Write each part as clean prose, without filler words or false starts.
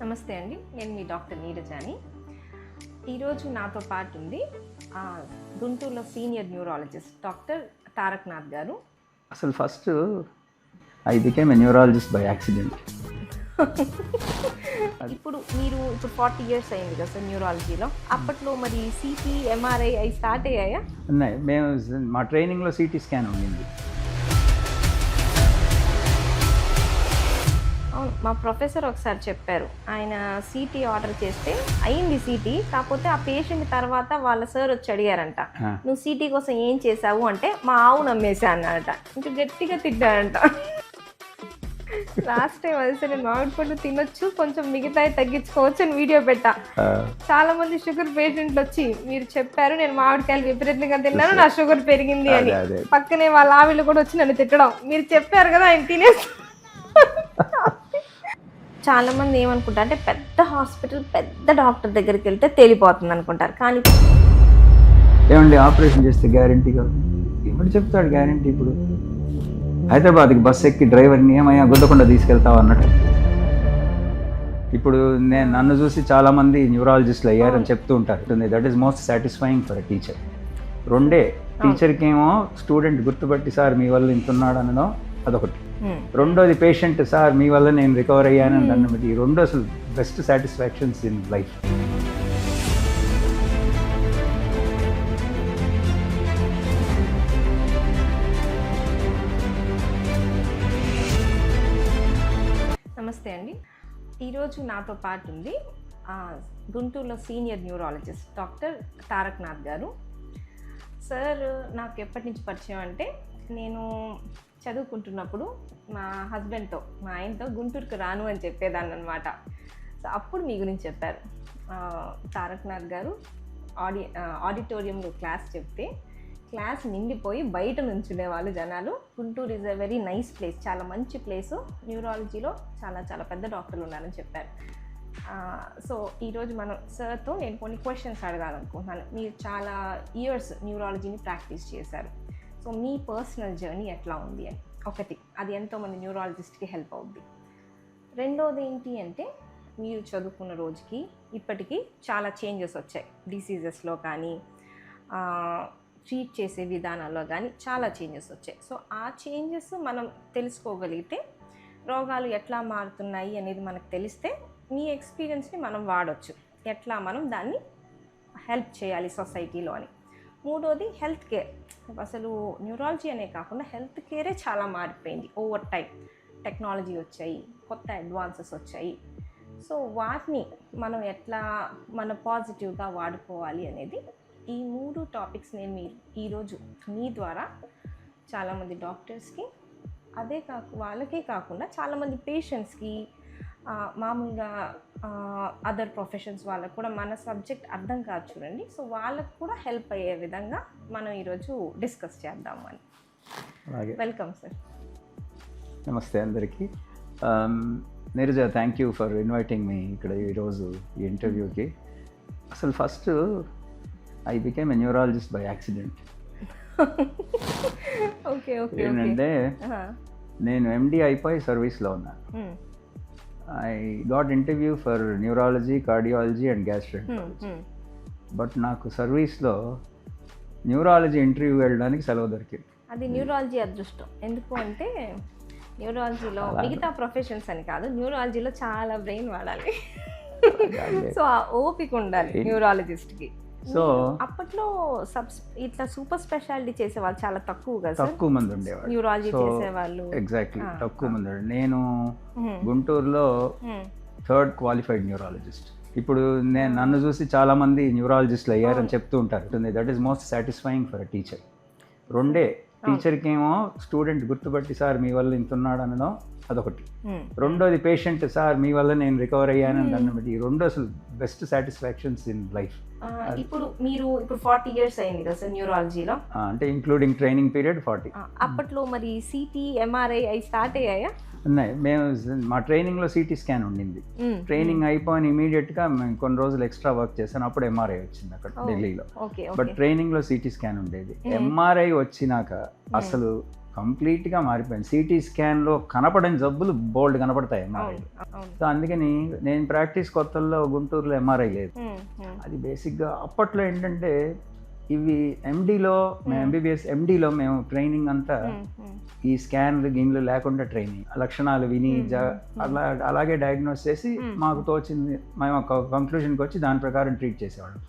నమస్తే అండి, నేను మీ డాక్టర్ నీరజాని. ఈరోజు నాతో పాటు ఉంది గుంటూరులో సీనియర్ న్యూరాలజిస్ట్ డాక్టర్ తారకనాథ్ గారు. అసలు first I became a neurologist by accident. ఇప్పుడు 40 years అయింది కదా సార్ న్యూరాలజీలో. అప్పట్లో మరి సిటీ, ఎంఆర్ఐ అవి స్టార్ట్ అయ్యాయా? ఉన్నాయి. మేము మా ట్రైనింగ్లో సిటీ స్కాన్ ఉండింది. అవును, మా ప్రొఫెసర్ ఒకసారి చెప్పారు, ఆయన సిటీ ఆర్డర్ చేస్తే అయింది సిటీ, కాకపోతే ఆ పేషెంట్ తర్వాత వాళ్ళ సార్ వచ్చి అడిగారంట, నువ్వు సిటీ కోసం ఏం చేసావు అంటే మా ఆవు నమ్మేసా అన్నాడట. ఇంకా గట్టిగా తిట్టాడంట. లాస్ట్ టైం అది సరే మామిడి పండు తినొచ్చు, కొంచెం మిగతాయి తగ్గించుకోవచ్చు అని వీడియో పెట్టా. చాలా మంది షుగర్ పేషెంట్లు వచ్చి మీరు చెప్పారు, నేను మామిడికాయలు విపరీతంగా తిన్నాను, నా షుగర్ పెరిగింది అని. పక్కనే వాళ్ళ ఆవిళ్ళు కూడా వచ్చి నన్ను తిట్టడం, మీరు చెప్పారు కదా ఆయన తినేసి. చాలా మంది ఏమనుకుంటారు అంటే పెద్ద హాస్పిటల్, పెద్ద డాక్టర్ దగ్గరికి వెళ్తే తేలిపోతుంది అనుకుంటారు. కానీ ఏమండి ఆపరేషన్ చేస్తే గ్యారంటీగా ఇప్పుడు చెప్తాడు గ్యారంటీ. ఇప్పుడు హైదరాబాద్కి బస్సు ఎక్కి డ్రైవర్ని ఏమయ్యా గుద్దకుండా తీసుకెళ్తావు అన్నట్టు. ఇప్పుడు నన్ను చూసి చాలామంది న్యూరాలజిస్టులు అయ్యారని చెప్తూ ఉంటారు. That is most satisfying for a teacher. రెండే, టీచర్కి ఏమో స్టూడెంట్ గుర్తుపట్టి సార్ మీ వల్ల ఇంతున్నాడు అనడం అదొకటి. రెండోది పేషెంట్ సార్ మీ వల్ల నేను రికవర్ అయ్యానని అన్నది. ఈ రెండు అసలు బెస్ట్ సాటిస్ఫాక్షన్స్ ఇన్ లైఫ్. నమస్తే అండి, ఈరోజు నాతో పాటు ఉంది గుంటూరులో సీనియర్ న్యూరాలజిస్ట్ డాక్టర్ తారకనాథ్ గారు. సార్ నాకు ఎప్పటి నుంచి పరిచయం అంటే, నేను చదువుకుంటున్నప్పుడు మా హస్బెండ్తో, మా ఆయనతో గుంటూరుకు రాను అని చెప్పేదాన్ని అనమాట. సో అప్పుడు మీ గురించి చెప్పారు. తారకనాథ్ గారు ఆడిటోరియంలో క్లాస్ చెప్తే క్లాస్ నిండిపోయి బయట నుంచునేవాళ్ళు జనాలు. Guntur is a very nice place, చాలా మంచి ప్లేసు, న్యూరాలజీలో చాలా చాలా పెద్ద డాక్టర్లు ఉన్నారని చెప్పారు. సో ఈరోజు మనం సార్తో నేను కొన్ని క్వశ్చన్స్ అడగాలనుకుంటున్నాను. మీరు చాలా ఇయర్స్ న్యూరాలజీని ప్రాక్టీస్ చేశారు. సో మీ పర్సనల్ జర్నీ ఎట్లా ఉంది అని ఒకటి, అది ఎంతోమంది న్యూరాలజిస్ట్కి హెల్ప్ అవుద్ది. రెండోది ఏంటి అంటే, మీరు చదువుకున్న రోజుకి ఇప్పటికీ చాలా చేంజెస్ వచ్చాయి. డిసీజెస్లో కానీ ట్రీట్ చేసే విధానాల్లో కానీ చాలా చేంజెస్ వచ్చాయి. సో ఆ చేంజెస్ మనం తెలుసుకోగలిగితే, రోగాలు ఎట్లా మారుతున్నాయి అనేది మనకు తెలిస్తే మీ ఎక్స్పీరియన్స్ని మనం వాడవచ్చు, ఎట్లా మనం దాన్ని హెల్ప్ చేయాలి సొసైటీలో అని. మూడోది హెల్త్ కేర్. అసలు న్యూరాలజీ అనే కాకుండా హెల్త్ కేరే చాలా మారిపోయింది ఓవర్ టైం. టెక్నాలజీ వచ్చాయి, కొత్త అడ్వాన్సెస్ వచ్చాయి. సో వాటిని మనం ఎట్లా మన పాజిటివ్గా వాడుకోవాలి అనేది, ఈ 3 టాపిక్స్ నేను ఈరోజు మీ ద్వారా చాలామంది డాక్టర్స్కి, వాళ్ళకే కాకుండా చాలామంది పేషెంట్స్కి, మామూలుగా అదర్ ప్రొఫెషన్స్ వాళ్ళకు కూడా మన సబ్జెక్ట్ అర్థం కాదు చూడండి. సో వాళ్ళకు కూడా హెల్ప్ అయ్యే విధంగా మనం ఈరోజు డిస్కస్ చేద్దాము అని. Welcome sir. నమస్తే అందరికీ. Neeraja, thank you for inviting me ఇక్కడ ఈరోజు ఈ ఇంటర్వ్యూకి. అసలు first I became a neurologist by accident. Okay okay. ఏంటంటే నేను ఎండి అయిపోయి సర్వీస్లో ఉన్నాను. I got interview for neurology, cardiology and gastroenterology. But నాకు సర్వీస్లో న్యూరాలజీ ఇంటర్వ్యూ వెళ్ళడానికి సెలవు దొరికింది. అది న్యూరాలజీ అదృష్టం. ఎందుకు అంటే న్యూరాలజీలో మిగతా ప్రొఫెషన్స్ అని కాదు, న్యూరాలజీలో చాలా బ్రెయిన్ వాడాలి. సో ఆ ఓపిక ఉండాలి న్యూరాలజిస్ట్కి. సో అప్పట్లో ఇట్లా సూపర్ స్పెషాలిటీ చేసేవాళ్ళు చాలా తక్కువ మంది ఉండేవాళ్ళు. న్యూరాలజీ చేసేవాళ్ళు ఎగ్జాక్ట్లీ తక్కువ మంది. నేను గుంటూరులో 3rd క్వాలిఫైడ్ న్యూరాలజిస్ట్. ఇప్పుడు నన్ను చూసి చాలామంది న్యూరాలజిస్టులు అయ్యారని చెప్తూ ఉంటారు. That is most satisfying for a teacher. రెండే, టీచర్కి ఏమో స్టూడెంట్ గుర్తుపట్టి సార్ మీ వల్ల ఇంతున్నాడు అనడం అదొకటి. రెండోది పేషెంట్ సార్ మీ వల్ల నేను రికవర్ అయ్యానని అన్నది. ఈ రెండు అసలు బెస్ట్ సాటిస్ఫాక్షన్స్ ఇన్ లైఫ్. ఇప్పుడు 40 years అయింది కదా సార్ న్యూరాలజీలో, అంటే ఇంక్లూడింగ్ ట్రైనింగ్ పీరియడ్ 40. అప్పట్లో మరి సిటీ, ఎంఆర్ఐ అవి స్టార్ట్ అయ్యాయా? ఉన్నాయి. మేము మా ట్రైనింగ్లో సిటీ స్కాన్ ఉండింది. ట్రైనింగ్ అయిపోయిన ఇమీడియట్గా మేము కొన్ని రోజులు ఎక్స్ట్రా వర్క్ చేశాను. అప్పుడు ఎంఆర్ఐ వచ్చింది అక్కడ ఢిల్లీలో. బట్ ట్రైనింగ్లో సిటీ స్కాన్ ఉండేది. ఎంఆర్ఐ వచ్చినాక అసలు కంప్లీట్గా మారిపోయింది. సిటీ స్కాన్లో కనపడని జబ్బులు బోల్డ్ కనపడతాయి ఎంఆర్ఐలు. సో అందుకని నేను ప్రాక్టీస్ కొత్తల్లో గుంటూరులో ఎంఆర్ఐ లేదు. అది బేసిక్గా అప్పట్లో ఏంటంటే ఇవి ఎండీలో మేము ఎంబీబీఎస్ ఎండీలో మేము ట్రైనింగ్ అంతా ఈ స్కాన్లు గిన్లు లేకుండా ట్రైనింగ్ లక్షణాలు విని అలాగే డయాగ్నోస్ చేసి మాకు తోచింది మేము ఒక కంక్లూషన్కి వచ్చి దాని ప్రకారం ట్రీట్ చేసేవాళ్ళం.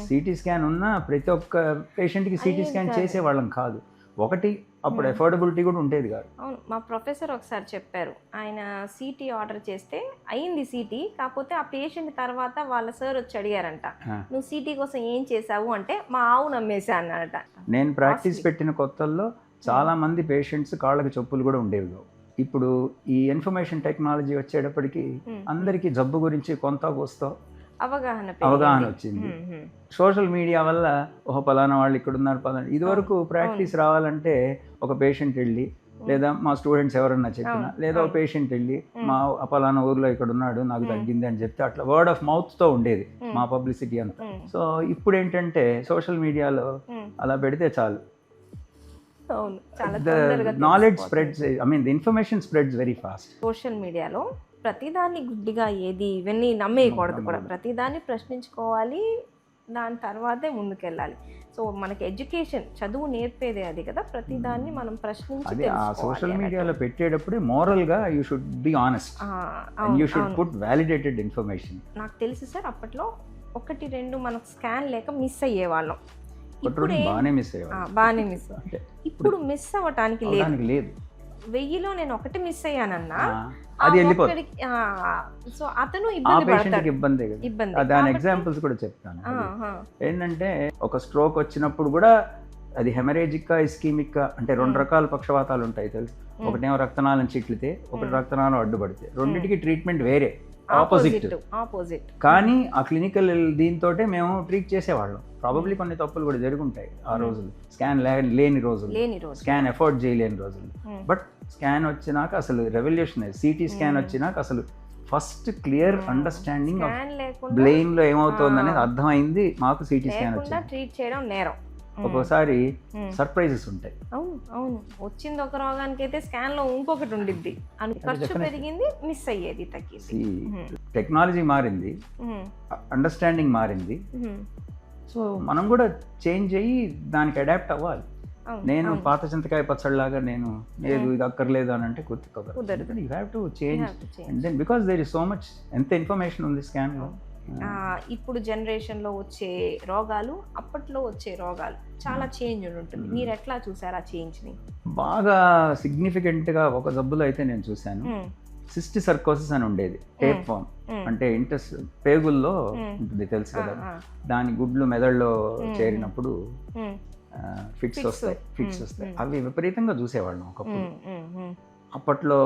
సిటీ స్కాన్ ఉన్న ప్రతి ఒక్క పేషెంట్కి సిటీ స్కాన్ చేసేవాళ్ళం కాదు. ఒకటి అప్పుడు ఎఫోర్డబిలిటీ కూడా ఉండేది కాదు. అవును, మా ప్రొఫెసర్ ఒకసారి చెప్పారు, ఆయన సిటీ ఆర్డర్ చేస్తే అయింది సిటీ, కాకపోతే ఆ పేషెంట్ తర్వాత వాళ్ళ సార్ వచ్చి అడిగారంట, నువ్వు సిటీ కోసం ఏం చేసావు అంటే మా ఆవు నమ్మేసా అన్నారట. నేను ప్రాక్టీస్ పెట్టిన కొత్తల్లో చాలా మంది పేషెంట్స్ కాళ్ళకి చెప్పులు కూడా ఉండేవి కావు. ఇప్పుడు ఈ ఇన్ఫర్మేషన్ టెక్నాలజీ వచ్చేటప్పటికి అందరికీ జబ్బు గురించి కొంత కోస్తో అవగాహన వచ్చింది. సోషల్ మీడియా వల్ల ఒక పలానా వాళ్ళు ఇక్కడ ఉన్నారు పలానా. ఇదివరకు ప్రాక్టీస్ రావాలంటే ఒక పేషెంట్ వెళ్ళి లేదా మా స్టూడెంట్స్ ఎవరన్నా చెప్పినా లేదా ఒక పేషెంట్ వెళ్ళి మా పలానా ఊర్లో ఇక్కడ ఉన్నాడు నాకు తగ్గింది అని చెప్తే అట్లా వర్డ్ ఆఫ్ మౌత్తో ఉండేది మా పబ్లిసిటీ అంతా. సో ఇప్పుడు ఏంటంటే సోషల్ మీడియాలో అలా పెడితే చాలు, knowledge spreads, I mean the information spreads very fast. Social మీడియాలో ప్రతిదాన్ని గుడ్డిగా ఏది ఇవన్నీ నమ్మేయకూడదు కూడా, ప్రతిదాన్ని ప్రశ్నించుకోవాలి, దాని తర్వాతే ముందుకెళ్ళాలి. సో మనకి ఎడ్యుకేషన్ చదువు నేర్పేదే అది కదా, ప్రతిదాన్ని మనం ప్రశ్నించి అది ఆ సోషల్ మీడియాలో పెట్టేటప్పుడు మోరల్గా you should be honest and you should put validated information. నాకు తెలుసు సార్, అప్పట్లో 1-2 మనకు స్కాన్ లేక మిస్ అయ్యేవాళ్ళం. బాగానే మిస్ ఇప్పుడు మిస్ అవ్వటానికి లేదు. 1000లో నేను ఒకటి మిస్ అయ్యానన్నా అది వెళ్ళిపోతుంది. సో అతను ఇబ్బంది. దాని ఎగ్జాంపుల్స్ కూడా చెప్తాను. ఏంటంటే ఒక స్ట్రోక్ వచ్చినప్పుడు కూడా అది హెమరేజిక్ ఇస్కీమిక్ అంటే 2 రకాల పక్షవాతాలు ఉంటాయి తెలుసు. ఒకటేమో రక్తనాళం చిట్లితే, ఒకటి రక్తనాళం అడ్డుపడితే, రెండింటికి ట్రీట్మెంట్ వేరే ఆపోజిట్. కానీ ఆ క్లినికల్ దీంతో మేము ట్రీట్ చేసేవాళ్ళం. ప్రాబబ్లీ కొన్ని తప్పులు కూడా జరుగుంటాయి ఆ రోజులు, స్కాన్ లేని రోజులు, స్కాన్ ఎఫోర్డ్ చేయలేని రోజులు. బట్ స్కాన్ వచ్చినాక అసలు రెవల్యూషన్, సిటీ స్కాన్ వచ్చినాక అసలు first clear understanding of brain లో ఏమవుతుంది అనేది అర్థమైంది మాకు. సిటీ స్కాన్ వచ్చింది. ఒక్కోసారి సర్ప్రైజెస్ ఉంటాయి. అవును, వచ్చింది ఒక రోగానికి అయితే స్కాన్ లో ఇంకొకటి ఉండిద్ది, ఖర్చు పెరిగింది, మిస్ అయ్యేది తగ్గింది. టెక్నాలజీ మారింది, అండర్స్టాండింగ్ మారింది. సో మనం కూడా చేంజ్ అయ్యి దానికి అడాప్ట్ అవ్వాలి. నేను పాత చింతకాయ పచ్చడిలాగా నేను లేదు ఇది అక్కర్లేదు అని అంటే కుదరదు. You have to change and then because there is so much, ఎంత ఇన్ఫర్మేషన్ ఉంది స్కాన్లో. ఇప్పుడు జనరేషన్లో వచ్చే రోగాలు అప్పట్లో వచ్చే రోగాలు చాలా చేంజ్ ఉంటుంది. మీరు ఎట్లా చూసారు ఆ చేంజ్ని? బాగా సిగ్నిఫికెంట్గా ఒక జబ్బులో అయితే నేను చూశాను, సిస్టిక్ సర్కోసిస్ అని ఉండేది. టేప్ ఫామ్ అంటే పేగుల్లో ఉంటుంది తెలుసు కదా, దాని గుడ్లు మెదడులో చేరినప్పుడు ఫిట్స్ వస్తాయి. అవి విపరీతంగా చూసేవాళ్ళం ఒకప్పుడు. అప్పట్లో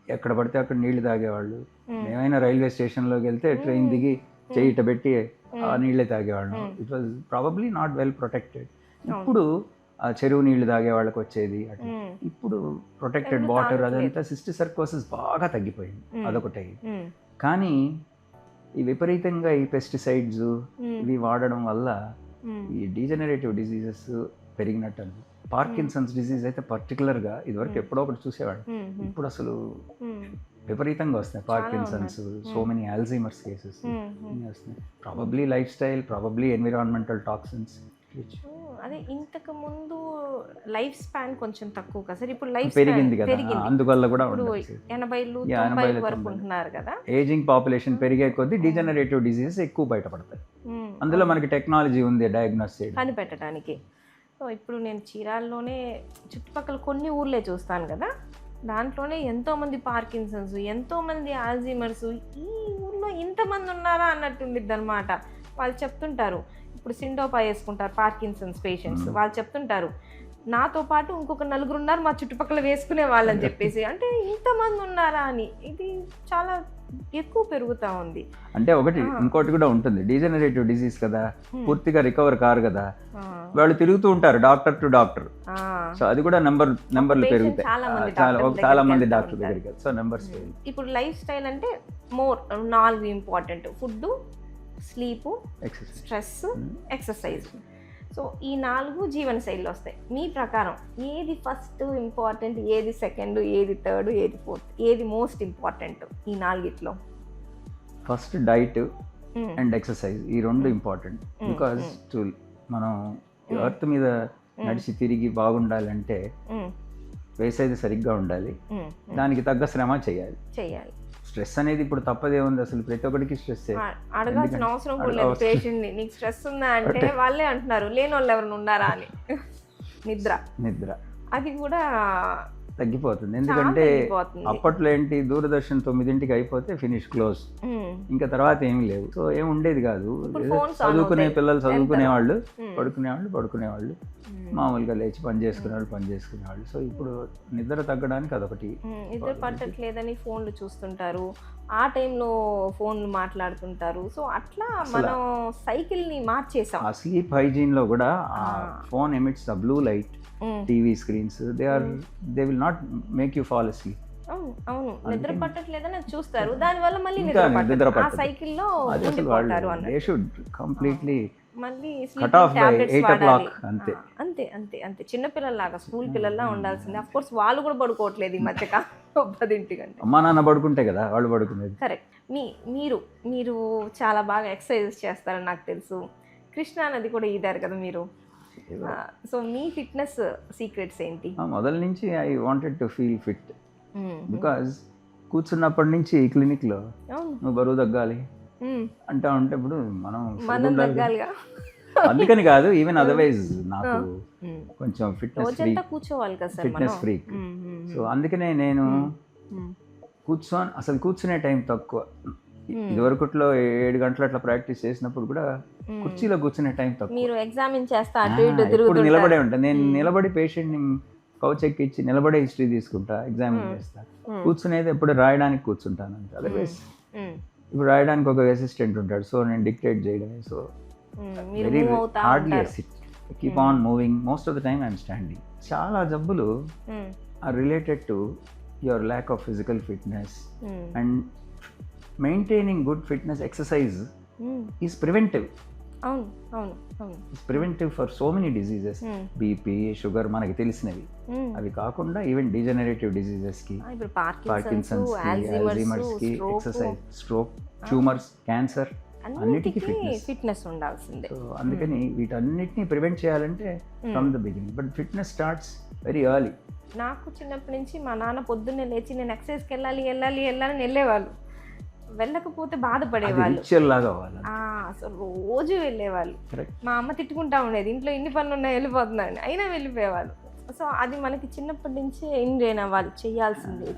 ఎక్కడ పడితే అక్కడ నీళ్లు తాగేవాళ్ళు. మేమైనా రైల్వే స్టేషన్లోకి వెళ్తే ట్రైన్ దిగి చేయిట పెట్టి ఆ నీళ్ళే తాగేవాళ్ళం. It was probably not well protected. ఇప్పుడు ఆ చెరువు నీళ్లు తాగే వాళ్ళకి వచ్చేది. ఇప్పుడు ప్రొటెక్టెడ్ వాటర్ అదంతా సిస్టిక్ సర్కోసిస్ బాగా తగ్గిపోయింది, అదొకటి. కానీ ఈ విపరీతంగా ఈ పెస్టిసైడ్స్ ఇవి వాడడం వల్ల ఈ డీజనరేటివ్ డిసీజెస్ పెరిగినట్టు. పార్కిన్సన్స్ డిసీజ్ అయితే పర్టికులర్గా ఇదివరకు ఎప్పుడో ఒకటి చూసేవాడు, ఇప్పుడు అసలు విపరీతంగా వస్తున్నాయి Parkinson's, so many Alzheimer's cases వస్తున్నాయి. Probably lifestyle, probably environmental toxins. అదే ఇంతకు ముందు లైఫ్ స్పాన్ కొంచెం తక్కువ కదా సార్, ఇప్పుడు లైఫ్ పెరిగింది కదా, అందువల్ల కూడా 80 వరకు ఉంటున్నారు కదా. ఏజింగ్ పాపులేషన్ పెరిగే కొద్దీ డీజనరేటివ్ డిసీజెస్ ఎక్కువ బయటపడతాయి. అందులో మనకి టెక్నాలజీ ఉంది డయాగ్నోస్ చేయడం, కనిపెట్టడానికి. సో ఇప్పుడు నేను చీరాల్లోనే చుట్టుపక్కల కొన్ని ఊర్లే చూస్తాను కదా, దాంట్లోనే ఎంతోమంది పార్కిన్సన్స్, ఎంతోమంది ఆల్జీమర్స్, ఈ ఊర్లో ఇంతమంది ఉన్నారా అన్నట్టుండిద్ది అనమాట. వాళ్ళు చెప్తుంటారు, ఇప్పుడు సిండోపా వేసుకుంటారు పార్కిన్సన్స్ పేషెంట్స్, వాళ్ళు చెప్తుంటారు నాతో పాటు ఇంకొక 4 ఉన్నారు మా చుట్టుపక్కల వేసుకునే వాళ్ళని చెప్పేసి. అంటే ఇంతమంది ఉన్నారా అని, ఇది చాలా ఎక్కువ పెరుగుతూ ఉంది. అంటే ఒకటి ఇంకోటి కూడా ఉంటుంది, డీజనరేటివ్ డిసీజ్ కదా, పూర్తిగా రికవర్ కారు కదా, వాళ్ళు తిరుగుతూ ఉంటారు డాక్టర్ టు డాక్టర్. సో అది కూడా నెంబర్లు పెరుగుతాయి, చాలా మంది డాక్టర్ దగ్గరికి. So numbers. ఇప్పుడు లైఫ్ స్టైల్ అంటే 4 important: food, sleep, stress, exercise. So ఈ 4 జీవన శైలిలో వస్తాయి. మీ ప్రకారం ఏది ఫస్ట్ ఇంపార్టెంట్, ఏది సెకండ్, ఏది థర్డ్, ఏది ఫోర్త్, ఏది మోస్ట్ ఇంపార్టెంట్ ఈ 4గిట్లో? ఫస్ట్ డైట్ అండ్ ఎక్సర్సైజ్, ఈ 2 ఇంపార్టెంట్. బికాజ్ మనం ఎర్త్ మీద నడిచి తిరిగి బాగుండాలంటే వేసేది సరిగ్గా ఉండాలి, దానికి తగ్గ శ్రమ చేయాలి. స్ట్రెస్ అనేది ఇప్పుడు తప్పదే ఉంది, అసలు ప్రతి ఒక్కరికి స్ట్రెస్. అడగాల్సిన అవసరం కూడా లేదు పేషెంట్ని, నీకు స్ట్రెస్ ఉందా అంటే వాళ్ళే అంటున్నారు లేని వాళ్ళు ఎవరైనా ఉన్నారా అని. నిద్ర అది కూడా తగ్గిపోతుంది. ఎందుకంటే అప్పట్లో ఏంటి, దూరదర్శన్ 9ంటికి అయిపోతే ఫినిష్ క్లోజ్, ఇంకా తర్వాత ఏమీ లేవు. సో ఏమి ఉండేది కాదు. చదువుకునే పిల్లలు చదువుకునేవాళ్ళు, పడుకునేవాళ్ళు, మామూలుగా లేచి పని చేసుకునేవాళ్ళు. సో ఇప్పుడు నిద్ర తగ్గడానికి అదొకటి. నిద్ర పట్టట్లేదని ఫోన్లు చూస్తుంటారు, ఆ టైంలో ఫోన్లు మాట్లాడుతుంటారు. సో అట్లా మనం సైకిల్ని మార్చేసాం. ఆ స్లీప్ హైజీన్లో కూడా phone emits the blue light, TV screens, they will not make you fall asleep. అవును, నిద్ర పట్టట్లేదని చూస్తారు, దానివల్ల మళ్ళీ నిద్ర పట్టదు. ఆ సైకిల్లో ఉండిపోతారు అన్నట్టు. దే షుడ్ కంప్లీట్లీ మళ్ళీ కట్ ఆఫ్ బై 8 o'clock. అంతే చిన్న పిల్లల్లాగా, స్కూల్ పిల్లల్లా ఉండాల్సిందే. అఫ్ కోర్స్ వాళ్ళు కూడా పడుకోవట్లేదు ఈ మధ్య 10 గంటకి. అమ్మా నాన్న పడుకుంటే కదా వాళ్ళు పడుకునేది. కరెక్ట్. మీరు చాలా బాగా ఎక్సర్సైజెస్ చేస్తారని నాకు తెలుసు. కృష్ణా నది కూడా ఈదారు కదా మీరు. సో మీ ఫిట్నెస్ సీక్రెట్స్ ఏంటి? మొదల నుంచి I wanted to feel fit. Because కూర్చున్నప్పటి నుంచి క్లినిక్లో నువ్వు బరువు తగ్గాలి అంటా ఉంటే ఇప్పుడు మనం తగ్గాలిగా. అందుకని కాదు, ఈవెన్ అదర్వైజ్ నాకు కొంచెం ఫిట్నెస్ ఫ్రీక్. సో అందుకనే నేను కూర్చునే టైం తక్కువ. ఇదివరకుట్లో 7 గంటలు అట్లా ప్రాక్టీస్ చేసినప్పుడు కూడా కుర్చీలో కూర్చునే టైం తక్కువ. మీరు ఎగ్జామిన్ చేస్తా ఇప్పుడు నిలబడే ఉంటాను నేను. నిలబడి పేషెంట్ని కౌచ్ ఎక్కించి నిలబడే హిస్టరీ తీసుకుంటా, ఎగ్జామిన్ చేస్తా. కూర్చునేది ఎప్పుడు రాయడానికి కూర్చుంటాను అంతే. అదర్వైజ్ ఇప్పుడు రాయడానికి ఒక అసిస్టెంట్ ఉంటాడు, సో నేను డిక్టేట్ చేయడమే. So very hardly sit, keep on moving. Most of the time I'm standing. చాలా జబ్బులు are related to your lack of physical fitness and maintaining good fitness exercise is preventive. It's preventive for so many diseases. BP, sugar మనకి తెలిసినవి. అవి కాకుండా even degenerative డిజీజెస్కి, Parkinson's, అల్జీమర్స్కి exercise, stroke, tumours, cancer అన్నిటికీ fitness ఉండాల్సిందే. So అందుకని వీటన్నిటిని ప్రివెంట్ చేయాలంటే from the beginning. But fitness starts very early. నాకు చిన్నప్పటి నుంచి మా నాన్న పొద్దున్నే లేచి నేను ఎక్సర్సైజ్కి వెళ్ళాలని వెళ్ళేవాళ్ళు. వెళ్ళకపోతే బాధపడేవాళ్ళు, అసలు రోజు వెళ్ళేవాళ్ళు. మా అమ్మ తిట్టుకుంటా ఉండేది, ఇంట్లో ఇన్ని పనులు ఉన్నాయి వెళ్ళిపోతున్నాయని, అయినా వెళ్ళిపోయేవాళ్ళు. సో అది మనకి చిన్నప్పటి నుంచే ఎంజాయ్ అవ్వాలి,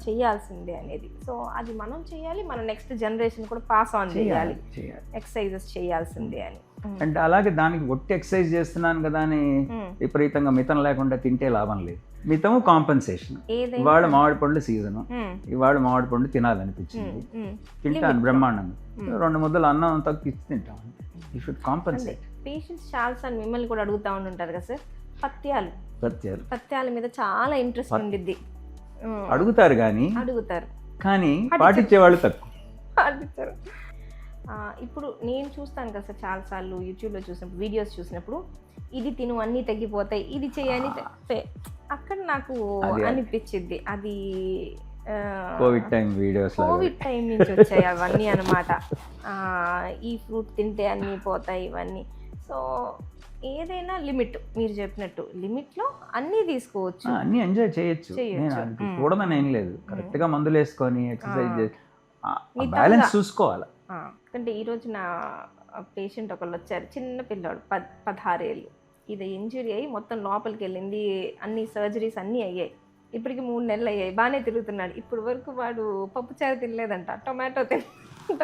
చెయ్యాల్సిందే అనేది. సో అది మనం చేయాలి, మన నెక్స్ట్ జనరేషన్ కూడా పాస్ ఆన్ చేయాలి, ఎక్సర్సైజెస్ చేయాల్సిందే అని. అండ్ అలాగే దానికి ఒట్టి ఎక్సర్సైజ్ చేస్తున్నాను కదా అని విపరీతంగా మితం లేకుండా తింటే లాభం లేదు. మితము కాంపెన్సేషన్. ఇవాళ మామిడి పండ్లు సీజను, ఇవాళ మామిడి పండు తినాలనిపించింది, తింటాను బ్రహ్మాండంగా. 2 ముద్దలు అన్నం తక్కువ తింటాను. You should compensate. పేషెంట్స్ చాలాసార్లు మిమ్మల్ని కూడా అడుగుతూ ఉంటారు కదా సార్, పత్యాల మీద చాలా ఇంట్రెస్ట్ ఉండిద్ది. అడుగుతారు కానీ పాటించేవాళ్ళు తక్కువ. ఇప్పుడు నేను చూస్తాను కదా సార్, చాలాసార్లు యూట్యూబ్లో చూసినప్పుడు, వీడియోస్ చూసినప్పుడు, ఇది తిను అన్నీ తగ్గిపోతాయి, ఇది చేయని, అక్కడ నాకు అనిపించింది అది Covid time videos, Covid time నుంచి వచ్చాయి అవన్నీ అనమాట. ఈ ఫ్రూట్ తింటే అన్నీ పోతాయి ఇవన్నీ. సో ఏదైనా లిమిట్, మీరు చెప్పినట్టు లిమిట్లో అన్నీ తీసుకోవచ్చు, అన్నీ ఎంజాయ్ చేయొచ్చు. కూడదని ఏం లేదు, కరెక్ట్గా మందులు వేసుకొని ఎక్సర్సైజ్ చేసి బ్యాలెన్స్ చూసుకోవాలి. అంటే ఈరోజు నా పేషెంట్ ఒకళ్ళు వచ్చారు, చిన్న పిల్లాడు, 16 ఏళ్ళు. ఇది ఇంజురీ అయ్యి మొత్తం లోపలికి వెళ్ళింది, అన్ని సర్జరీస్ అన్నీ అయ్యాయి. ఇప్పటికి 3 నెలలు అయ్యాయి, బాగానే తిరుగుతున్నాడు. ఇప్పుడు వరకు వాడు పప్పుచారు తినలేదంట, టొమాటో తినలేదంట.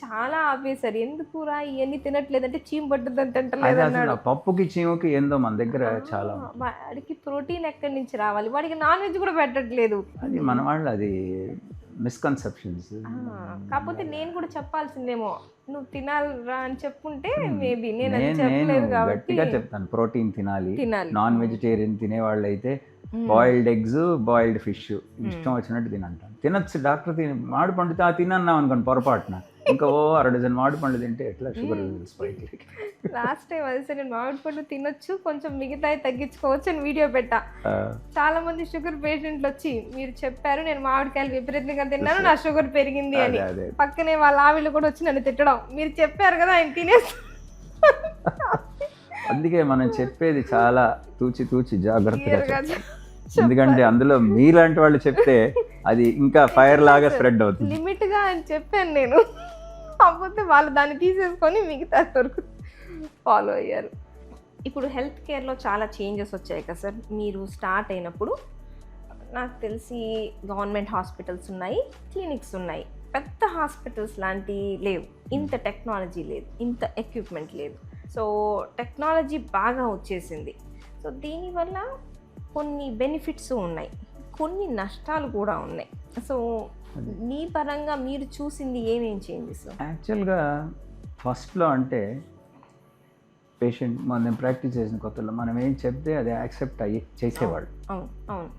చాలా ఆపేశారు. ఎందుకురా ఇవన్నీ తినట్లేదంటే చీము పట్టుద్దని తింటలేదన్నాడు. పప్పుకి చీముకి ఏందో మన దగ్గర చాలా. వాడికి ప్రోటీన్ ఎక్కడి నుంచి రావాలి, వాడికి నాన్ వెజ్ కూడా పెట్టట్లేదు. అది మన వాళ్ళు, అది మిస్కన్సెప్షన్స్. కాకపోతే నేను కూడా చెప్పాల్సిందేమో, నువ్వు తినాలిరా అని చెప్పుంటే మేబీ నేను చెప్పలేదు కాబట్టి గట్టిగా చెప్తాను. ప్రోటీన్ తినాలి. నాన్ వెజిటేరియన్ తినేవాళ్ళు అయితే బాయిల్డ్ ఎగ్స్, బాయిల్డ్ ఫిష్ ఇష్టం వచ్చినట్టు తినంటాను. తినచ్చు, డాక్టర్ మామిడి పండు తినన్నాం అనుకోండి పొరపాటున, ఇంకా 1/2 డజన్ మామిడి పండ్లు తింటే ఎట్లా షుగర్ స్పైక్. లాస్ట్ టైం అది సార్ నేను మామిడి పండు తినొచ్చు, కొంచెం మిగతాయి తగ్గించుకోవచ్చు అని వీడియో పెట్టా. చాలా మంది షుగర్ పేషెంట్లు వచ్చి మీరు చెప్పారు, నేను మామిడికాయలు విపరీతంగా తిన్నాను, నా షుగర్ పెరిగింది అని. పక్కనే వాళ్ళ ఆవిళ్ళు కూడా వచ్చి నన్ను తిట్టడం, మీరు చెప్పారు కదా ఆయన తినేసి. అందుకే మనం చెప్పేది చాలా తూచి జాగ్రత్తగా చెప్పాలి. ఎందుకంటే అందులో మీలాంటి వాళ్ళు చెప్తే అది ఇంకా ఫైర్ లాగా స్ప్రెడ్ అవుతుంది. లిమిట్ గా అని చెప్పాను నేను, కాకపోతే వాళ్ళు దాన్ని తీసేసుకొని మిగతా వరకు ఫాలో అయ్యారు. ఇప్పుడు హెల్త్ కేర్లో చాలా చేంజెస్ వచ్చాయి కదా సార్. మీరు స్టార్ట్ అయినప్పుడు నాకు తెలిసి గవర్నమెంట్ హాస్పిటల్స్ ఉన్నాయి, క్లినిక్స్ ఉన్నాయి, పెద్ద హాస్పిటల్స్ లాంటివి లేవు, ఇంత టెక్నాలజీ లేదు, ఇంత ఎక్విప్మెంట్ లేదు. సో టెక్నాలజీ బాగా వచ్చేసింది. సో దీనివల్ల కొన్ని బెనిఫిట్స్ ఉన్నాయి, కొన్ని నష్టాలు కూడా ఉన్నాయి. సో మీ పరంగా మీరు చూసింది ఏమేం చేంజెస్? యాక్చువల్గా ఫస్ట్లో అంటే పేషెంట్ మనం ప్రాక్టీస్ చేసిన కొత్తలో మనం ఏం చెప్తే అది యాక్సెప్ట్ అయ్యి చేసేవాళ్ళు. అవును అవును.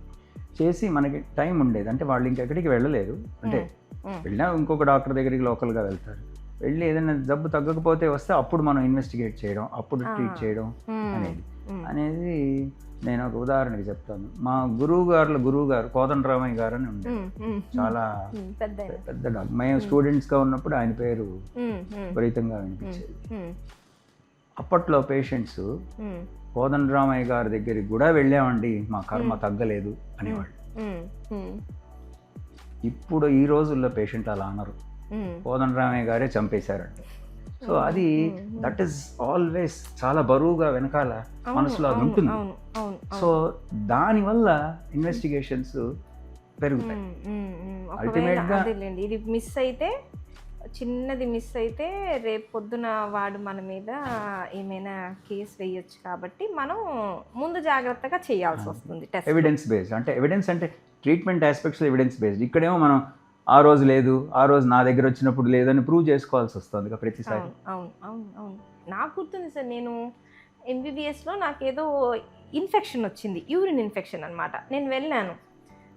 చేసి మనకి టైం ఉండేది, అంటే వాళ్ళు ఇంకెక్కడికి వెళ్ళలేరు, అంటే వెళ్ళినా ఇంకొక డాక్టర్ దగ్గరికి లోకల్గా వెళ్తారు. వెళ్ళి ఏదైనా జబ్బు తగ్గకపోతే వస్తే అప్పుడు మనం ఇన్వెస్టిగేట్ చేయడం, అప్పుడు ట్రీట్ చేయడం అనేది నేను ఒక ఉదాహరణకి చెప్తాను. మా గురువు గారు కోదండరామయ్య గారు అని ఉండే, చాలా పెద్ద డాక్టర్. మేము స్టూడెంట్స్గా ఉన్నప్పుడు ఆయన పేరు విపరీతంగా వినిపించేది. అప్పట్లో పేషెంట్స్ కోదండరామయ్య గారి దగ్గరికి కూడా వెళ్ళామండి, మా కర్మ తగ్గలేదు అనేవాళ్ళు. ఇప్పుడు ఈ రోజుల్లో పేషెంట్ అలా అనరు, కోదండరామయ్య గారే చంపేశారంట. సో అది దట్ ఈస్ ఆల్వేస్ చాలా బరువుగా వెనకాల మనసులో అది ఉంటుంది. సో దానివల్ల ఇన్వెస్టిగేషన్స్ పెరుగుతాయి. అల్టిమేట్గా ఇది మిస్ అయితే, చిన్నది మిస్ అయితే రేపు పొద్దున వాడు మన మీద ఏమైనా కేసు వేయొచ్చు, కాబట్టి మనం ముందు జాగ్రత్తగా చేయాల్సి వస్తుంది. ఎవిడెన్స్ బేస్డ్ అంటే, ఎవిడెన్స్ అంటే ట్రీట్మెంట్ ఆస్పెక్ట్స్ ఎవిడెన్స్ బేస్డ్. ఇక్కడేమో మనం ఆ రోజు లేదు, ఆ రోజు నా దగ్గర వచ్చినప్పుడు లేదని ప్రూవ్ చేసుకోవాల్సి వస్తుంది ప్రతిసారి. అవును అవును అవును. నాకు గుర్తుంది సార్, నేను ఎంబీబీఎస్లో నాకేదో ఇన్ఫెక్షన్ వచ్చింది, యూరిన్ ఇన్ఫెక్షన్ అనమాట. నేను వెళ్ళాను,